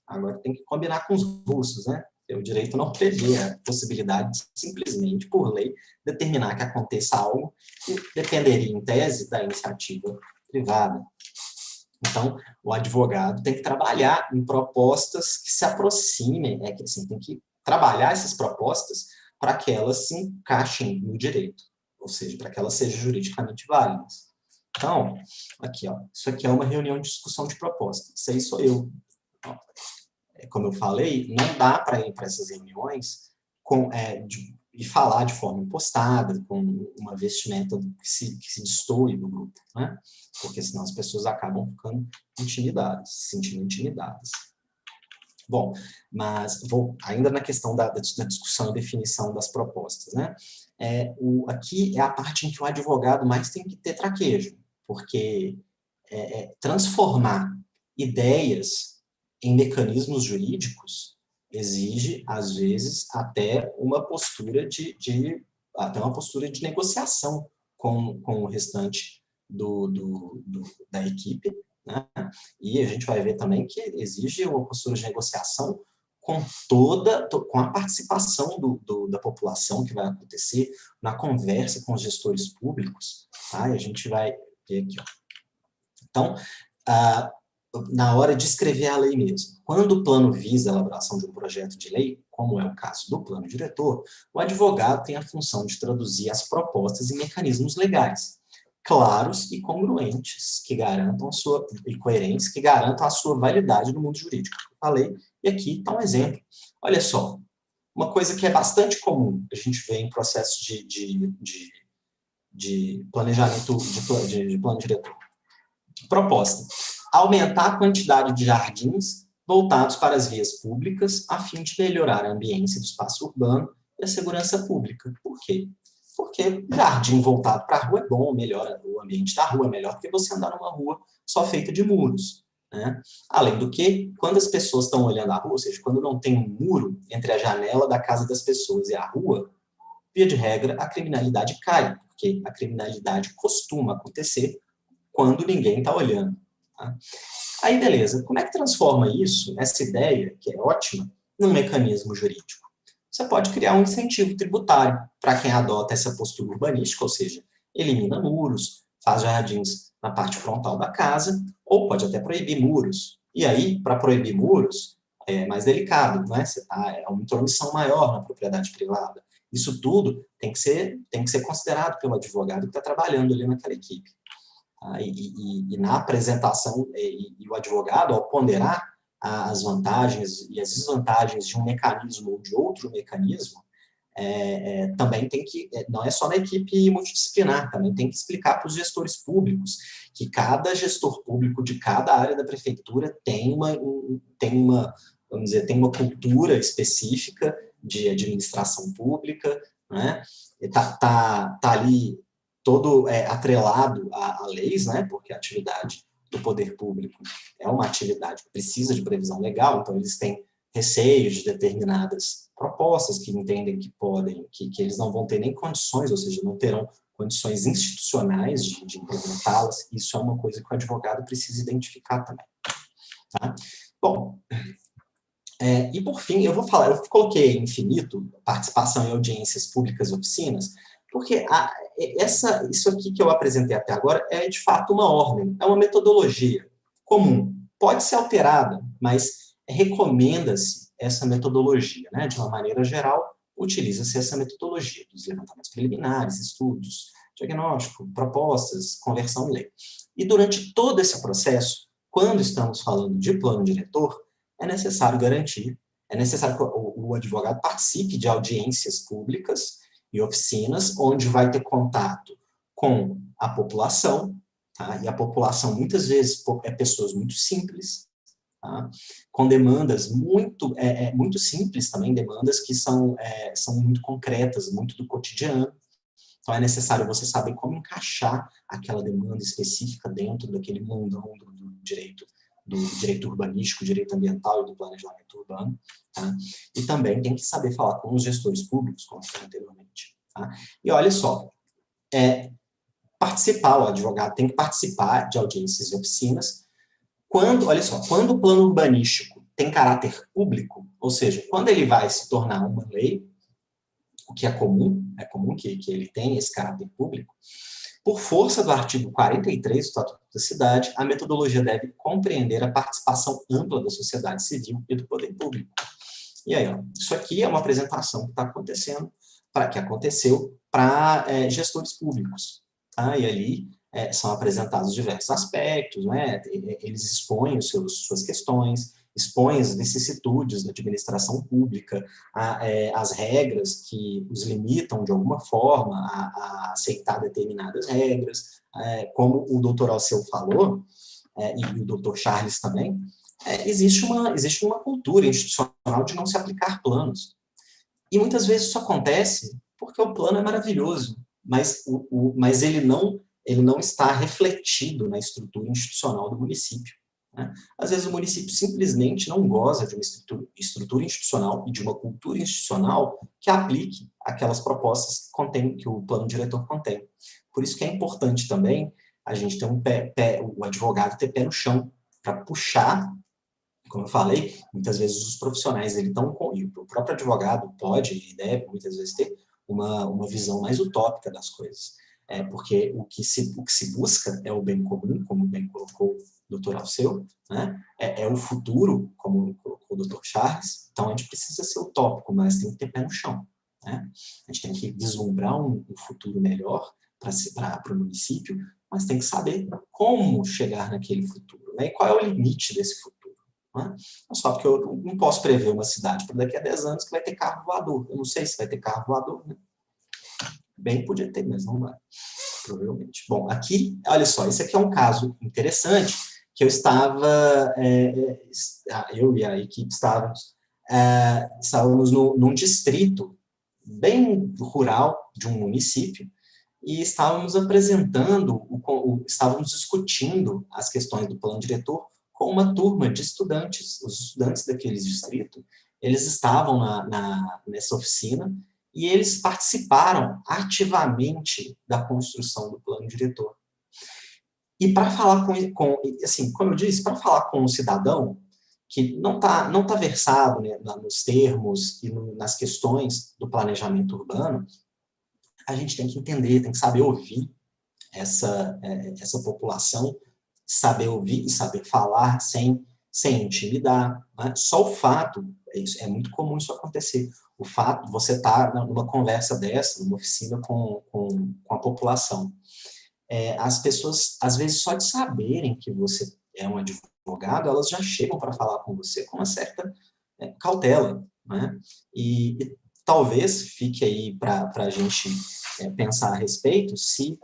agora tem que combinar com os russos, né? O direito não prevê a possibilidade de, simplesmente, por lei, determinar que aconteça algo que dependeria, em tese, da iniciativa privada. Então, o advogado tem que trabalhar em propostas que se aproximem, assim, tem que trabalhar essas propostas para que elas se encaixem no direito, ou seja, para que elas sejam juridicamente válidas. Então, aqui, isso aqui é uma reunião de discussão de proposta. Isso aí sou eu. Como eu falei, não dá para ir para essas reuniões e falar de forma impostada, com uma vestimenta que se destoe do grupo, né? Porque senão as pessoas acabam ficando intimidadas, se sentindo intimidadas. Bom, mas ainda na questão da discussão e definição das propostas, né? Aqui é a parte em que o advogado mais tem que ter traquejo, porque transformar ideias em mecanismos jurídicos exige, às vezes, até uma postura de negociação com o restante da equipe, né? E a gente vai ver também que exige uma postura de negociação com a participação da população que vai acontecer na conversa com os gestores públicos, tá? E a gente vai ver aqui, Então, na hora de escrever a lei mesmo. Quando o plano visa a elaboração de um projeto de lei, como é o caso do plano diretor, o advogado tem a função de traduzir as propostas em mecanismos legais, claros e congruentes, e coerentes, que garantam a sua validade no mundo jurídico. Eu falei, e aqui está um exemplo. Olha só, uma coisa que é bastante comum, a gente vê em processos de planejamento de plano diretor. Proposta: aumentar a quantidade de jardins voltados para as vias públicas a fim de melhorar a ambiência do espaço urbano e a segurança pública. Por quê? Porque jardim voltado para a rua é bom, melhora o ambiente da rua, é melhor do que você andar numa rua só feita de muros. Né? Além do que, quando as pessoas estão olhando a rua, ou seja, quando não tem um muro entre a janela da casa das pessoas e a rua, via de regra, a criminalidade cai, porque a criminalidade costuma acontecer quando ninguém está olhando. Tá? Aí, beleza, como é que transforma isso, essa ideia, que é ótima, num mecanismo jurídico? Você pode criar um incentivo tributário para quem adota essa postura urbanística, ou seja, elimina muros, faz jardins na parte frontal da casa, ou pode até proibir muros. E aí, para proibir muros, é mais delicado, né? É uma intromissão maior na propriedade privada. Isso tudo tem que ser considerado pelo advogado que está trabalhando ali naquela equipe. Tá? E na apresentação, o advogado, ao ponderar as vantagens e as desvantagens de um mecanismo ou de outro mecanismo, também tem que, não é só na equipe multidisciplinar, também tem que explicar para os gestores públicos que cada gestor público de cada área da prefeitura tem uma cultura específica de administração pública, né? Tá ali todo atrelado a leis, né? Porque a atividade do poder público é uma atividade que precisa de previsão legal, então eles têm receios de determinadas propostas que entendem que podem, que eles não vão ter nem condições, ou seja, não terão condições institucionais de implementá-las. Isso é uma coisa que o advogado precisa identificar também. Tá? Bom, e por fim, eu coloquei infinito, participação em audiências públicas e oficinas, porque isso aqui que eu apresentei até agora é de fato uma ordem, é uma metodologia comum. Pode ser alterada, mas recomenda-se essa metodologia, né? De uma maneira geral, utiliza-se essa metodologia dos levantamentos preliminares, estudos, diagnóstico, propostas, conversão em lei. E durante todo esse processo, quando estamos falando de plano diretor, é necessário garantir, é necessário que o advogado participe de audiências públicas e oficinas, onde vai ter contato com a população, tá? E a população, muitas vezes, é pessoas muito simples, tá? Com demandas muito simples também, demandas que são muito concretas, muito do cotidiano. Então, é necessário você saber como encaixar aquela demanda específica dentro daquele mundão do direito urbanístico, direito ambiental e do planejamento urbano. Tá? E também tem que saber falar com os gestores públicos, como eu falei anteriormente. Tá? E olha só, o advogado tem que participar de audiências e oficinas quando o plano urbanístico tem caráter público, ou seja, quando ele vai se tornar uma lei, o que é comum que ele tenha esse caráter público, por força do artigo 43 do Estatuto da Cidade, a metodologia deve compreender a participação ampla da sociedade civil e do poder público. E aí, isso aqui é uma apresentação que está acontecendo, que aconteceu para gestores públicos. Tá? E ali são apresentados diversos aspectos, né? Eles expõem suas questões, expõem as vicissitudes da administração pública, as regras que os limitam de alguma forma a aceitar determinadas regras, como o doutor Alceu falou, e o doutor Charles também, existe uma cultura institucional de não se aplicar planos. E muitas vezes isso acontece porque o plano é maravilhoso, mas ele não está refletido na estrutura institucional do município. Né? Às vezes o município simplesmente não goza de uma estrutura institucional e de uma cultura institucional que aplique aquelas propostas que o plano diretor contém. Por isso que é importante também a gente ter o advogado ter pé no chão para puxar, como eu falei, muitas vezes os profissionais e o próprio advogado pode e deve muitas vezes ter uma visão mais utópica das coisas. Porque o que se busca é o bem comum, como bem colocou o doutor Alceu, né? É o futuro, como colocou o doutor Charles. Então, a gente precisa ser utópico, mas tem que ter pé no chão. Né? A gente tem que vislumbrar um futuro melhor para o município, mas tem que saber como chegar naquele futuro, né? E qual é o limite desse futuro. Né? Só porque eu não posso prever uma cidade para daqui a 10 anos que vai ter carro voador. Eu não sei se vai ter carro voador, né? Bem, podia ter, mas não vai, provavelmente. Bom, aqui, olha só, esse aqui é um caso interessante, que eu e a equipe estávamos num distrito bem rural de um município, e estávamos estávamos discutindo as questões do plano diretor com uma turma de estudantes. Os estudantes daquele distrito, eles estavam nessa oficina, e eles participaram ativamente da construção do plano diretor. E para falar assim, como eu disse, para falar com um cidadão que não tá versado, né, nos termos e nas questões do planejamento urbano, a gente tem que entender, tem que saber ouvir essa população, saber ouvir e saber falar sem intimidar. Né? Só o fato, é muito comum isso acontecer, o fato de você estar numa conversa dessa, numa oficina com a população, as pessoas, às vezes, só de saberem que você é um advogado, elas já chegam para falar com você com uma certa cautela, né? E talvez fique aí para a gente pensar a respeito se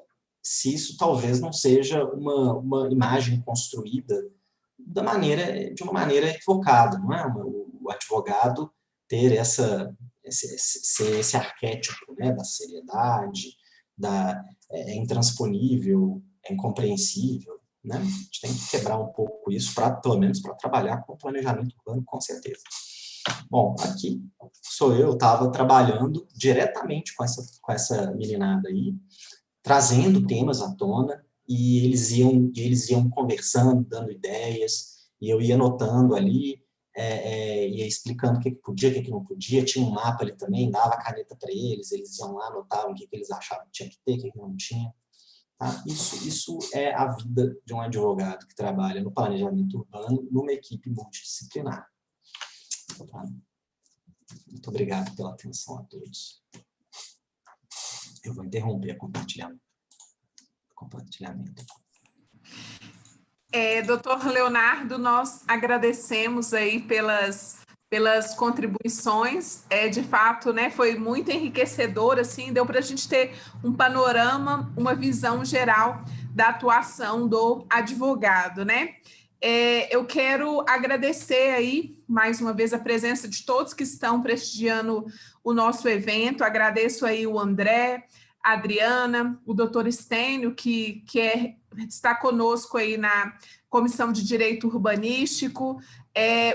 isso talvez não seja uma imagem construída de uma maneira equivocada, não é? O advogado ter esse arquétipo, né, da seriedade, é intransponível, é incompreensível, né? A gente tem que quebrar um pouco isso, pelo menos para trabalhar com o planejamento urbano, com certeza. Bom, aqui sou eu, estava trabalhando diretamente com essa meninada aí, trazendo temas à tona, e eles iam conversando, dando ideias, e eu ia anotando ali, ia explicando o que podia, o que não podia, tinha um mapa ali também, dava a caneta para eles iam lá, anotavam o que eles achavam que tinha que ter, o que não tinha. Tá? Isso é a vida de um advogado que trabalha no planejamento urbano numa equipe multidisciplinar. Tá? Muito obrigado pela atenção a todos. Eu vou interromper o compartilhamento. Doutor Leonardo, nós agradecemos aí pelas contribuições, de fato, né, foi muito enriquecedor, assim, deu para a gente ter um panorama, uma visão geral da atuação do advogado, né? Eu quero agradecer aí, mais uma vez, a presença de todos que estão prestigiando o nosso evento, agradeço aí o André, a Adriana, o doutor Stênio, que está conosco aí na Comissão de Direito Urbanístico,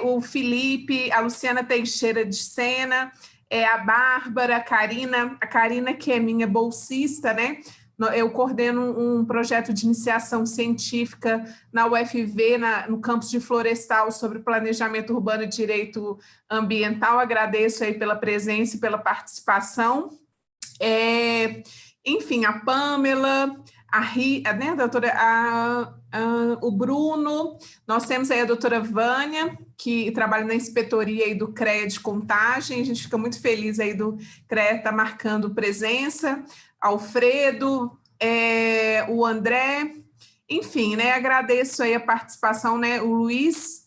o Felipe, a Luciana Teixeira de Sena, a Bárbara, a Karina, que é minha bolsista, né? Eu coordeno um projeto de iniciação científica na UFV, no campus de Florestal, sobre planejamento urbano e direito ambiental. Agradeço aí pela presença e pela participação. Enfim, a Pamela, a Rita, né, doutora, o Bruno, nós temos aí a doutora Vânia, que trabalha na inspetoria aí do CREA de Contagem, a gente fica muito feliz aí do CREA estar marcando presença, Alfredo, o André, enfim, né, agradeço aí a participação, né, o Luiz,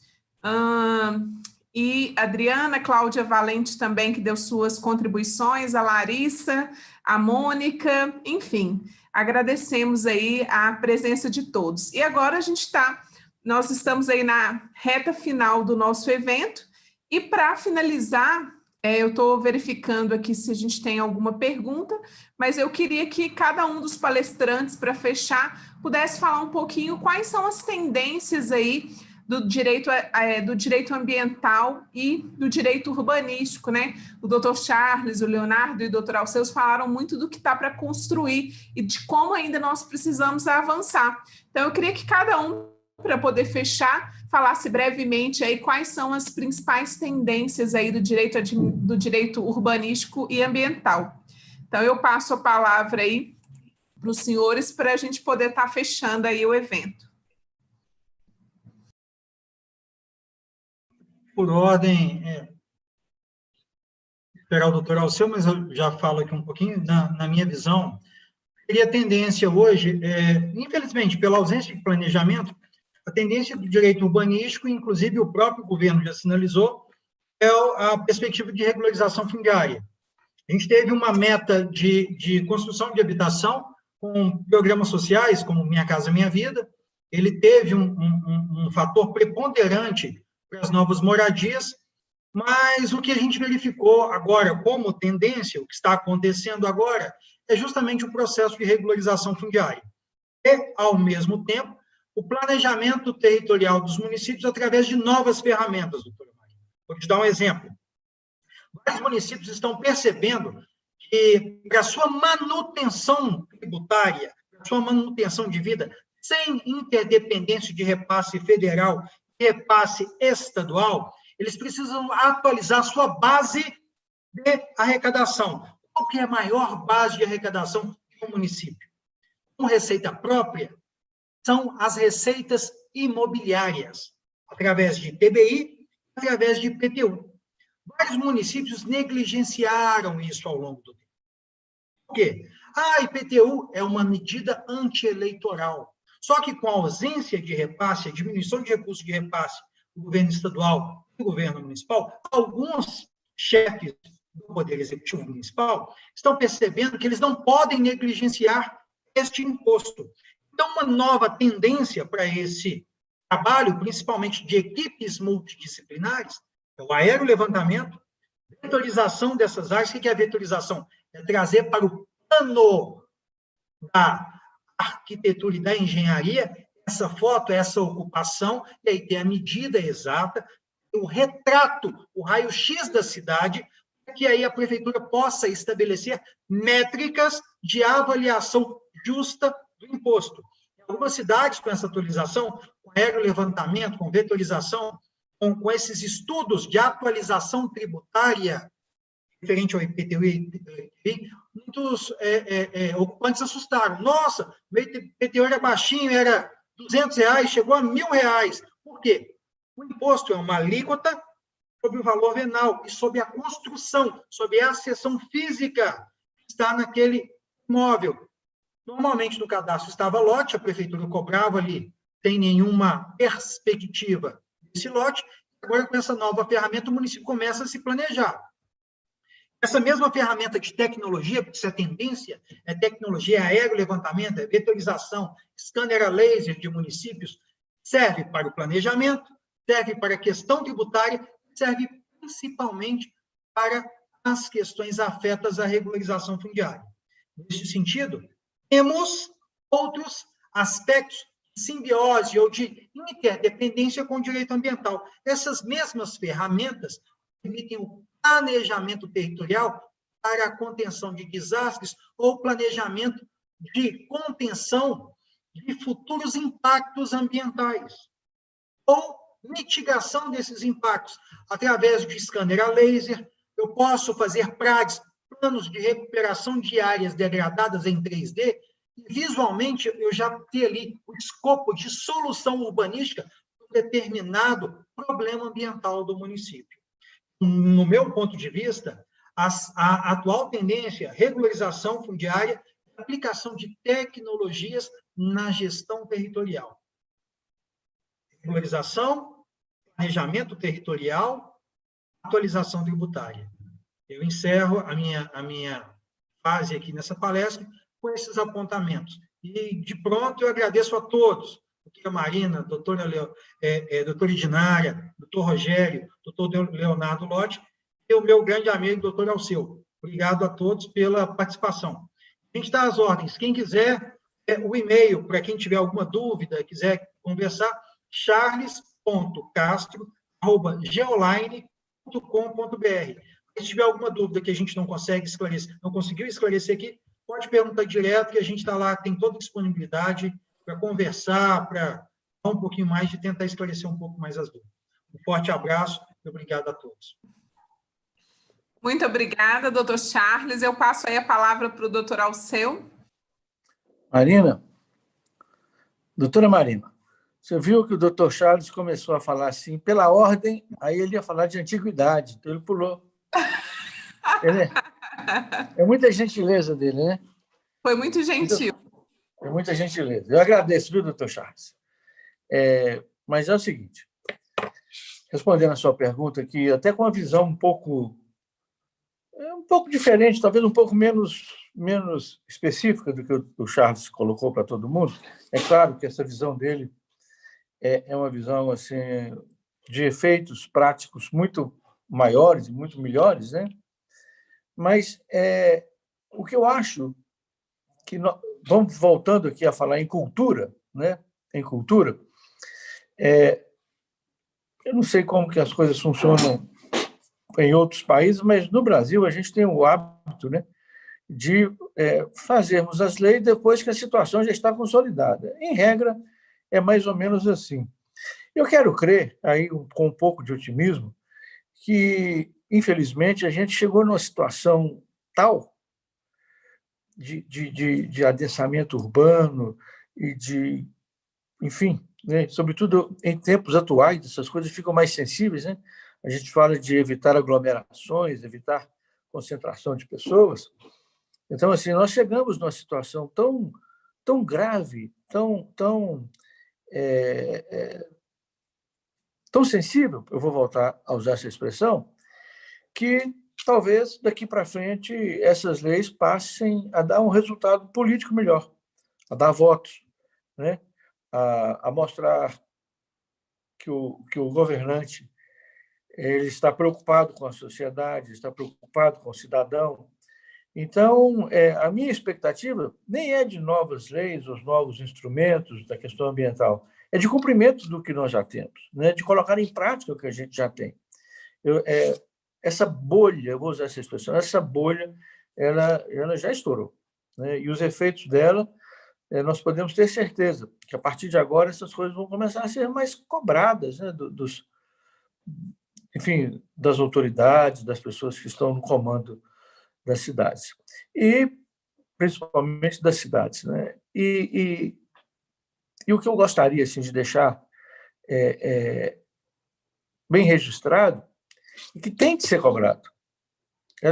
e a Adriana, Cláudia Valente também, que deu suas contribuições, a Larissa, a Mônica, enfim, agradecemos aí a presença de todos. E agora nós estamos aí na reta final do nosso evento, e para finalizar, eu estou verificando aqui se a gente tem alguma pergunta, mas eu queria que cada um dos palestrantes, para fechar, pudesse falar um pouquinho quais são as tendências aí do direito ambiental e do direito urbanístico, né? O doutor Charles, o Leonardo e o doutor Alceus falaram muito do que está para construir e de como ainda nós precisamos avançar. Então, eu queria que cada um, para poder fechar, falasse brevemente aí quais são as principais tendências aí do direito urbanístico e ambiental. Então, eu passo a palavra aí para os senhores para a gente poder estar fechando aí o evento. Por ordem, esperar o doutor Alceu, mas eu já falo aqui um pouquinho, na minha visão, seria a tendência hoje, infelizmente, pela ausência de planejamento, a tendência do direito urbanístico, inclusive o próprio governo já sinalizou, é a perspectiva de regularização fundiária. A gente teve uma meta de construção de habitação com programas sociais, como Minha Casa Minha Vida, ele teve um fator preponderante para as novas moradias, mas o que a gente verificou agora como tendência, o que está acontecendo agora, é justamente o processo de regularização fundiária. E, ao mesmo tempo, o planejamento territorial dos municípios através de novas ferramentas, doutora Maria. Vou te dar um exemplo. Vários municípios estão percebendo que, para a sua manutenção tributária, para a sua manutenção de vida, sem interdependência de repasse federal e repasse estadual, eles precisam atualizar sua base de arrecadação. Qual que é a maior base de arrecadação de um município? Com receita própria, são as receitas imobiliárias, através de TBI, através de IPTU. Vários municípios negligenciaram isso ao longo do tempo. Por quê? IPTU é uma medida antieleitoral. Só que com a ausência de repasse, a diminuição de recursos de repasse do governo estadual e do governo municipal, alguns chefes do Poder Executivo Municipal estão percebendo que eles não podem negligenciar este imposto. Então, uma nova tendência para esse trabalho, principalmente de equipes multidisciplinares, é o aerolevantamento, vetorização dessas áreas. O que é a vetorização? É trazer para o plano da arquitetura e da engenharia essa foto, essa ocupação, e aí tem a medida exata, o retrato, o raio-x da cidade, para que aí a prefeitura possa estabelecer métricas de avaliação justa do imposto. Em algumas cidades, com essa atualização, com aerolevantamento, com vetorização, com esses estudos de atualização tributária referente ao IPTU e IPI, muitos ocupantes assustaram. Nossa, o IPTU era baixinho, era R$200, chegou a R$1.000. Por quê? O imposto é uma alíquota sobre o valor venal e sobre a construção, sobre a seção física que está naquele imóvel. Normalmente, no cadastro estava lote, a prefeitura cobrava ali, sem nenhuma perspectiva desse lote. Agora, com essa nova ferramenta, o município começa a se planejar. Essa mesma ferramenta de tecnologia, porque isso é tendência, é tecnologia, é aerolevantamento, é vetorização, scanner a laser de municípios, serve para o planejamento, serve para a questão tributária, serve principalmente para as questões afetas à regularização fundiária. Nesse sentido, temos outros aspectos de simbiose ou de interdependência com o direito ambiental. Essas mesmas ferramentas permitem o planejamento territorial para a contenção de desastres ou planejamento de contenção de futuros impactos ambientais ou mitigação desses impactos através de scanner a laser. Eu posso fazer PRADs, planos de recuperação de áreas degradadas em 3D, e visualmente eu já tenho ali o escopo de solução urbanística para um determinado problema ambiental do município. No meu ponto de vista, a atual tendência, regularização fundiária, aplicação de tecnologias na gestão territorial. Regularização, planejamento territorial, atualização tributária. Eu encerro a minha fase aqui nessa palestra com esses apontamentos. E, de pronto, eu agradeço a todos, doutora Marina, doutora Idinária, doutor Rogério, doutor Leonardo Lotti, e o meu grande amigo, doutor Alceu. Obrigado a todos pela participação. A gente está às ordens. Quem quiser, o e-mail, para quem tiver alguma dúvida, quiser conversar, charles.castro@geoline.com.br. Se tiver alguma dúvida que a gente não consegue esclarecer, não conseguiu esclarecer aqui, pode perguntar direto, que a gente está lá, tem toda disponibilidade para conversar, para dar um pouquinho mais, de tentar esclarecer um pouco mais as dúvidas. Um forte abraço e obrigado a todos. Muito obrigada, doutor Charles. Eu passo aí a palavra para o doutor Alceu. Marina, doutora Marina, você viu que o doutor Charles começou a falar assim, pela ordem, aí ele ia falar de antiguidade, então ele pulou. É muita gentileza dele, né? Foi muito gentil. É muita gentileza. Eu agradeço, viu, doutor Charles? Mas é o seguinte, respondendo a sua pergunta aqui, até com uma visão um pouco diferente, talvez um pouco menos específica do que o Charles colocou para todo mundo. É claro que essa visão dele é uma visão assim, de efeitos práticos muito maiores e muito melhores, né? Mas o que eu acho que vamos voltando aqui a falar em cultura, né? Em cultura, eu não sei como que as coisas funcionam em outros países, mas no Brasil a gente tem o hábito, né, de fazermos as leis depois que a situação já está consolidada. Em regra, é mais ou menos assim. Eu quero crer, aí com um pouco de otimismo, que, infelizmente, a gente chegou numa situação tal de adensamento urbano e de, enfim, né, sobretudo em tempos atuais, essas coisas ficam mais sensíveis, né? A gente fala de evitar aglomerações, evitar concentração de pessoas. Então, assim, nós chegamos numa situação tão grave, tão sensível, eu vou voltar a usar essa expressão, que talvez daqui para frente essas leis passem a dar um resultado político melhor, a dar votos, né? A mostrar que o governante ele está preocupado com a sociedade, está preocupado com o cidadão. Então, a minha expectativa nem é de novas leis, os novos instrumentos da questão ambiental, é de cumprimento do que nós já temos, né? De colocar em prática o que a gente já tem. Essa bolha, eu vou usar essa expressão, essa bolha, ela já estourou, né? E os efeitos dela, nós podemos ter certeza que, a partir de agora, essas coisas vão começar a ser mais cobradas, né? Enfim, das autoridades, das pessoas que estão no comando das cidades. E, principalmente, das cidades, né? E o que eu gostaria assim, de deixar bem registrado é que tem de ser cobrado.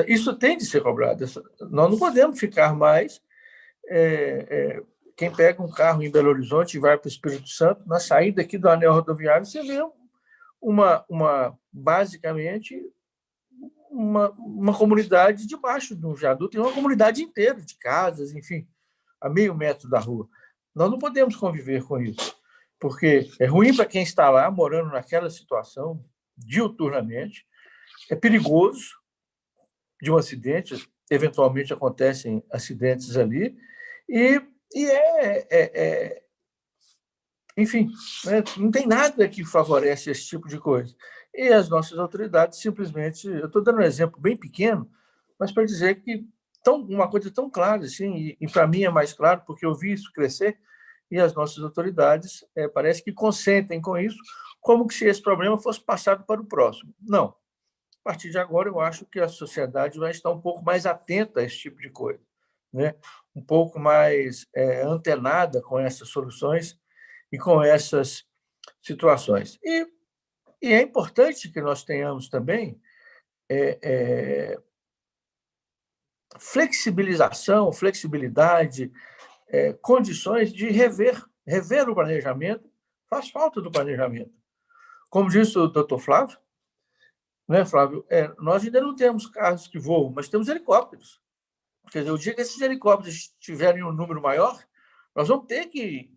Isso tem de ser cobrado. Nós não podemos ficar mais... quem pega um carro em Belo Horizonte e vai para o Espírito Santo, na saída aqui do anel rodoviário, você vê basicamente uma comunidade debaixo de um viaduto, e uma comunidade inteira de casas, enfim, a meio metro da rua. Nós não podemos conviver com isso, porque é ruim para quem está lá, morando naquela situação, diuturnamente, é perigoso de um acidente, eventualmente acontecem acidentes ali, enfim, né, não tem nada que favorece esse tipo de coisa. E as nossas autoridades simplesmente... Eu estou dando um exemplo bem pequeno, mas para dizer que uma coisa tão clara, assim, e para mim é mais claro, porque eu vi isso crescer, e as nossas autoridades parece que consentem com isso, como que se esse problema fosse passado para o próximo. Não. A partir de agora, eu acho que a sociedade vai estar um pouco mais atenta a esse tipo de coisa, né? Um pouco mais antenada com essas soluções e com essas situações. E é importante que nós tenhamos também flexibilidade, condições de rever o planejamento. Faz falta do planejamento. Como disse o doutor Flávio, né, Flávio? Nós ainda não temos carros que voam, mas temos helicópteros. Quer dizer, o dia que esses helicópteros tiverem um número maior, nós vamos ter que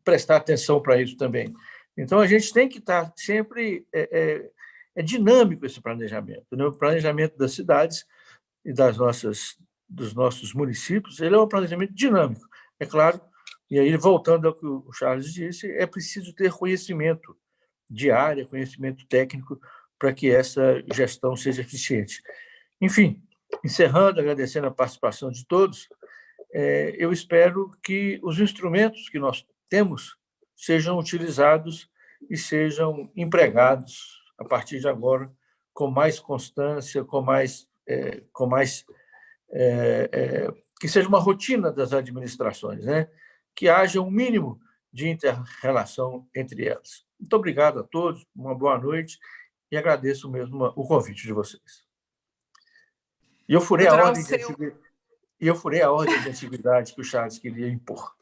prestar atenção para isso também. Então, a gente tem que estar sempre... dinâmico esse planejamento, né? O planejamento das cidades e dos nossos municípios, ele é um planejamento dinâmico. É claro, e aí, voltando ao que o Charles disse, é preciso ter conhecimento de área, conhecimento técnico, para que essa gestão seja eficiente. Enfim, encerrando, agradecendo a participação de todos, eu espero que os instrumentos que nós temos sejam utilizados e sejam empregados, a partir de agora, com mais constância, que seja uma rotina das administrações, né? Que haja um mínimo de inter-relação entre elas. Muito obrigado a todos, uma boa noite, e agradeço mesmo o convite de vocês. E eu furei a ordem de antiguidade que o Charles queria impor.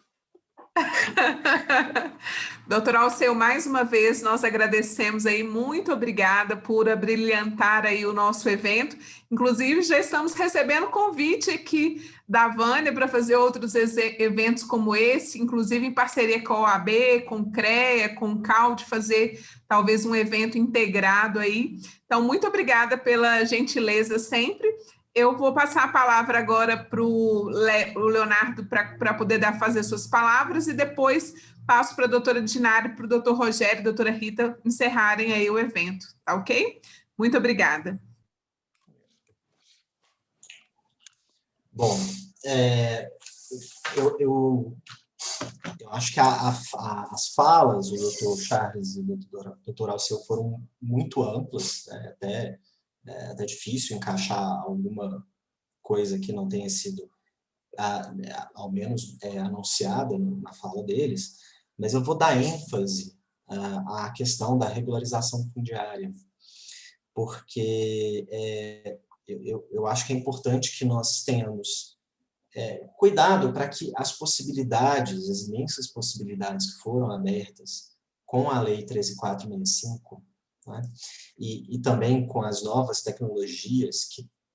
Doutor Alceu, mais uma vez nós agradecemos aí, muito obrigada por abrilhantar aí o nosso evento. Inclusive, já estamos recebendo convite aqui da Vânia para fazer outros eventos como esse, inclusive em parceria com a OAB, com o CREA, com o CAUD, fazer talvez um evento integrado aí. Então, muito obrigada pela gentileza sempre. Eu vou passar a palavra agora para o Leonardo para poder fazer suas palavras, e depois passo para a doutora Dinara, para o doutor Rogério e a doutora Rita encerrarem aí o evento, tá ok? Muito obrigada. Bom, eu acho que as falas do doutor Charles e do doutor Alceu foram muito amplas, né? Até difícil encaixar alguma coisa que não tenha sido, ao menos, anunciada na fala deles, mas eu vou dar ênfase à questão da regularização fundiária, porque eu acho que é importante que nós tenhamos cuidado para que as possibilidades, as imensas possibilidades que foram abertas com a Lei 13.465, né, e também com as novas tecnologias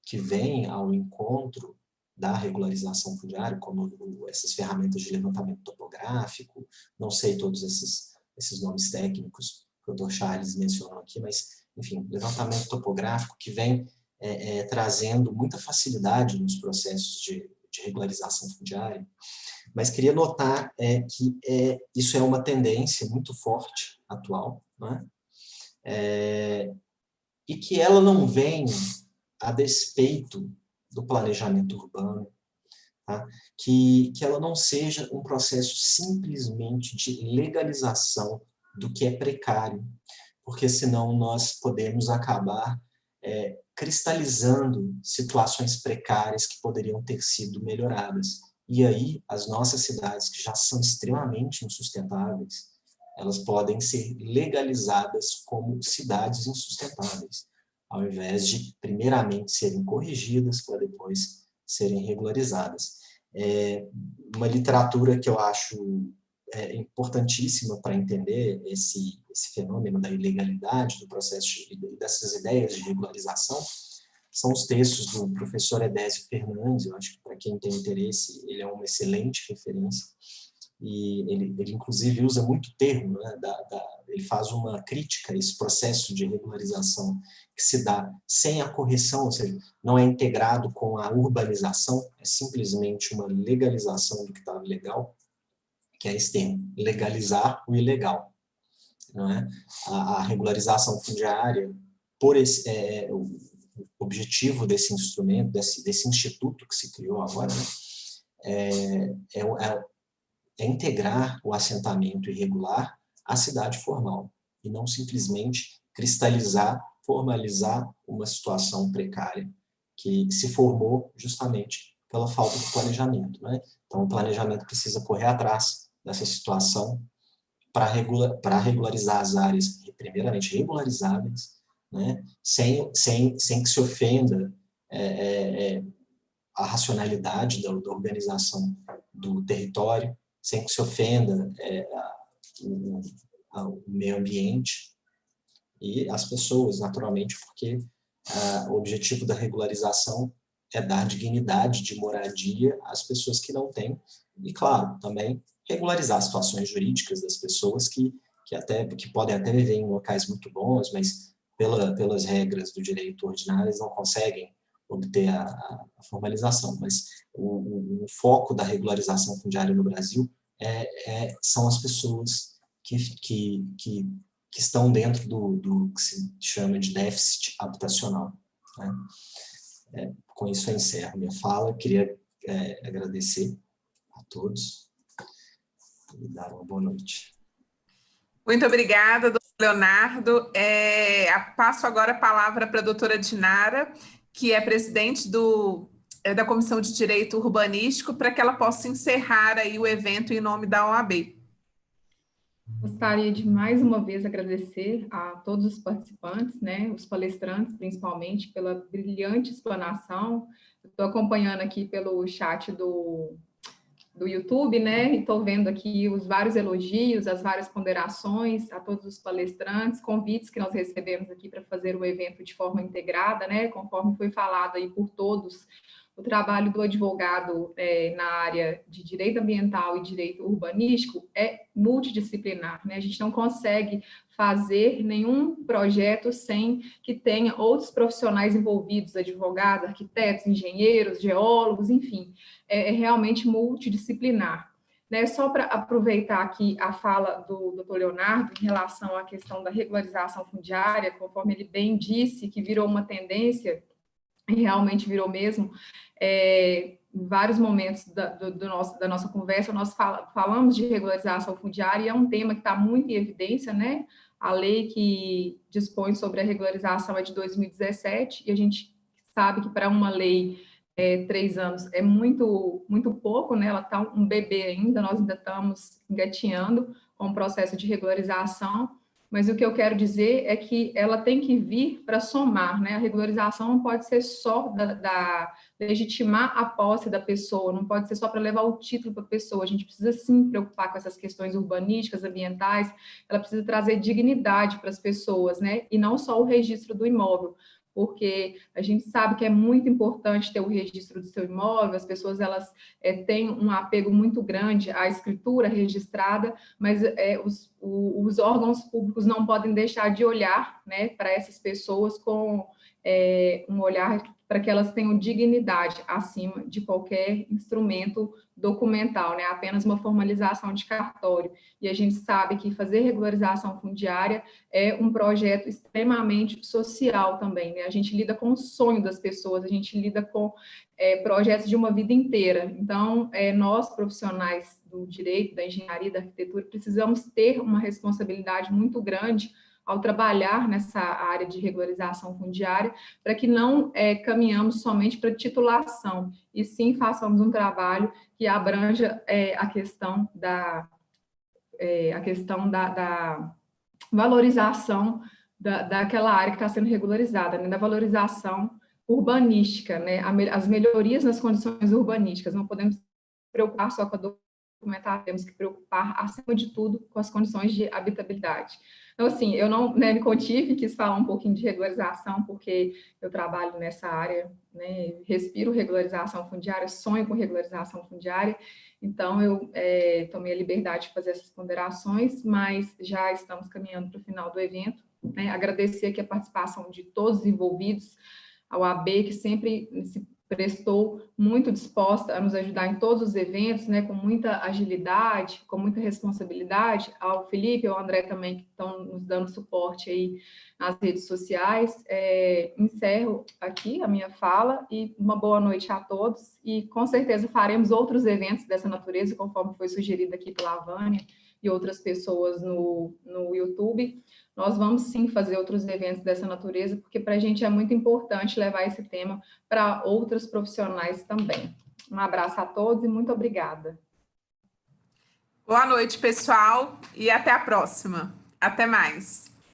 que vêm ao encontro da regularização fundiária, como essas ferramentas de levantamento topográfico, não sei todos esses nomes técnicos que o Dr. Charles mencionou aqui, mas, enfim, levantamento topográfico que vem trazendo muita facilidade nos processos de regularização fundiária, mas queria notar que isso é uma tendência muito forte atual, né? E que ela não vem a despeito do planejamento urbano, tá? Que ela não seja um processo simplesmente de legalização do que é precário, porque senão nós podemos acabar cristalizando situações precárias que poderiam ter sido melhoradas. E aí, as nossas cidades, que já são extremamente insustentáveis, elas podem ser legalizadas como cidades insustentáveis, ao invés de, primeiramente, serem corrigidas para depois serem regularizadas. Uma literatura que eu acho importantíssima para entender esse fenômeno da ilegalidade do processo e dessas ideias de regularização são os textos do professor Edésio Fernandes. Eu acho que, para quem tem interesse, ele é uma excelente referência, e ele inclusive usa muito termo, né, ele faz uma crítica a esse processo de regularização que se dá sem a correção, ou seja, não é integrado com a urbanização, é simplesmente uma legalização do que estava legal, que é esse termo, legalizar o ilegal. Não é? A regularização fundiária, por o objetivo desse instrumento, desse instituto que se criou agora, né, é integrar o assentamento irregular à cidade formal, e não simplesmente cristalizar, formalizar uma situação precária que se formou justamente pela falta de planejamento, né? Então, o planejamento precisa correr atrás dessa situação para regularizar as áreas, primeiramente regularizáveis, né? sem que se ofenda a racionalidade da organização do território, sem que se ofenda o meio ambiente e as pessoas, naturalmente, porque o objetivo da regularização é dar dignidade de moradia às pessoas que não têm, e, claro, também regularizar situações jurídicas das pessoas que podem até viver em locais muito bons, mas pelas regras do direito ordinário eles não conseguem obter a formalização. Mas o foco da regularização fundiária no Brasil são as pessoas que estão dentro do que se chama de déficit habitacional, né? Com isso eu encerro minha fala. Queria agradecer a todos e dar uma boa noite. Muito obrigada, doutor Leonardo. Passo agora a palavra para a doutora Dinara, que é presidente da Comissão de Direito Urbanístico, para que ela possa encerrar aí o evento em nome da OAB. Gostaria de mais uma vez agradecer a todos os participantes, né, os palestrantes, principalmente, pela brilhante explanação. Estou acompanhando aqui pelo chat do YouTube, né, e estou vendo aqui os vários elogios, as várias ponderações a todos os palestrantes, convites que nós recebemos aqui para fazer o evento de forma integrada, né, conforme foi falado aí por todos. O trabalho do advogado na área de direito ambiental e direito urbanístico é multidisciplinar, né? A gente não consegue fazer nenhum projeto sem que tenha outros profissionais envolvidos, advogados, arquitetos, engenheiros, geólogos, enfim, é realmente multidisciplinar. Né? Só para aproveitar aqui a fala do doutor Leonardo em relação à questão da regularização fundiária, conforme ele bem disse, que virou uma tendência, e realmente virou mesmo, em vários momentos da nossa conversa, nós falamos de regularização fundiária, e é um tema que está muito em evidência, né? A lei que dispõe sobre a regularização é de 2017, e a gente sabe que para uma lei 3 anos é muito, muito pouco, né? Ela está um bebê ainda, nós ainda estamos engatinhando com o processo de regularização, mas o que eu quero dizer é que ela tem que vir para somar, né? A regularização não pode ser só da legitimar a posse da pessoa, não pode ser só para levar o título para a pessoa. A gente precisa sim preocupar com essas questões urbanísticas, ambientais, ela precisa trazer dignidade para as pessoas, né? E não só o registro do imóvel, porque a gente sabe que é muito importante ter o registro do seu imóvel, as pessoas elas têm um apego muito grande à escritura registrada, mas os órgãos públicos não podem deixar de olhar, né, para essas pessoas com um olhar para que elas tenham dignidade acima de qualquer instrumento documental, né, apenas uma formalização de cartório. E a gente sabe que fazer regularização fundiária é um projeto extremamente social também, né? A gente lida com o sonho das pessoas, a gente lida com projetos de uma vida inteira. Então, nós, profissionais do direito, da engenharia, da arquitetura, precisamos ter uma responsabilidade muito grande ao trabalhar nessa área de regularização fundiária, para que não caminhamos somente para titulação, e sim façamos um trabalho que abranja a questão da valorização daquela área que está sendo regularizada, né, da valorização urbanística, né, as melhorias nas condições urbanísticas. Não podemos preocupar só com a documentação, temos que preocupar, acima de tudo, com as condições de habitabilidade. Então, assim, eu não me contive, quis falar um pouquinho de regularização, porque eu trabalho nessa área, né, respiro regularização fundiária, sonho com regularização fundiária, então eu tomei a liberdade de fazer essas ponderações, mas já estamos caminhando para o final do evento, né, agradecer aqui a participação de todos os envolvidos, a OAB, que sempre se prestou muito disposta a nos ajudar em todos os eventos, né, com muita agilidade, com muita responsabilidade, ao Felipe e ao André também, que estão nos dando suporte aí nas redes sociais. Encerro aqui a minha fala e uma boa noite a todos, e com certeza faremos outros eventos dessa natureza, conforme foi sugerido aqui pela Vânia e outras pessoas no YouTube. Nós vamos sim fazer outros eventos dessa natureza, porque para a gente é muito importante levar esse tema para outros profissionais também. Um abraço a todos e muito obrigada. Boa noite, pessoal, e até a próxima. Até mais.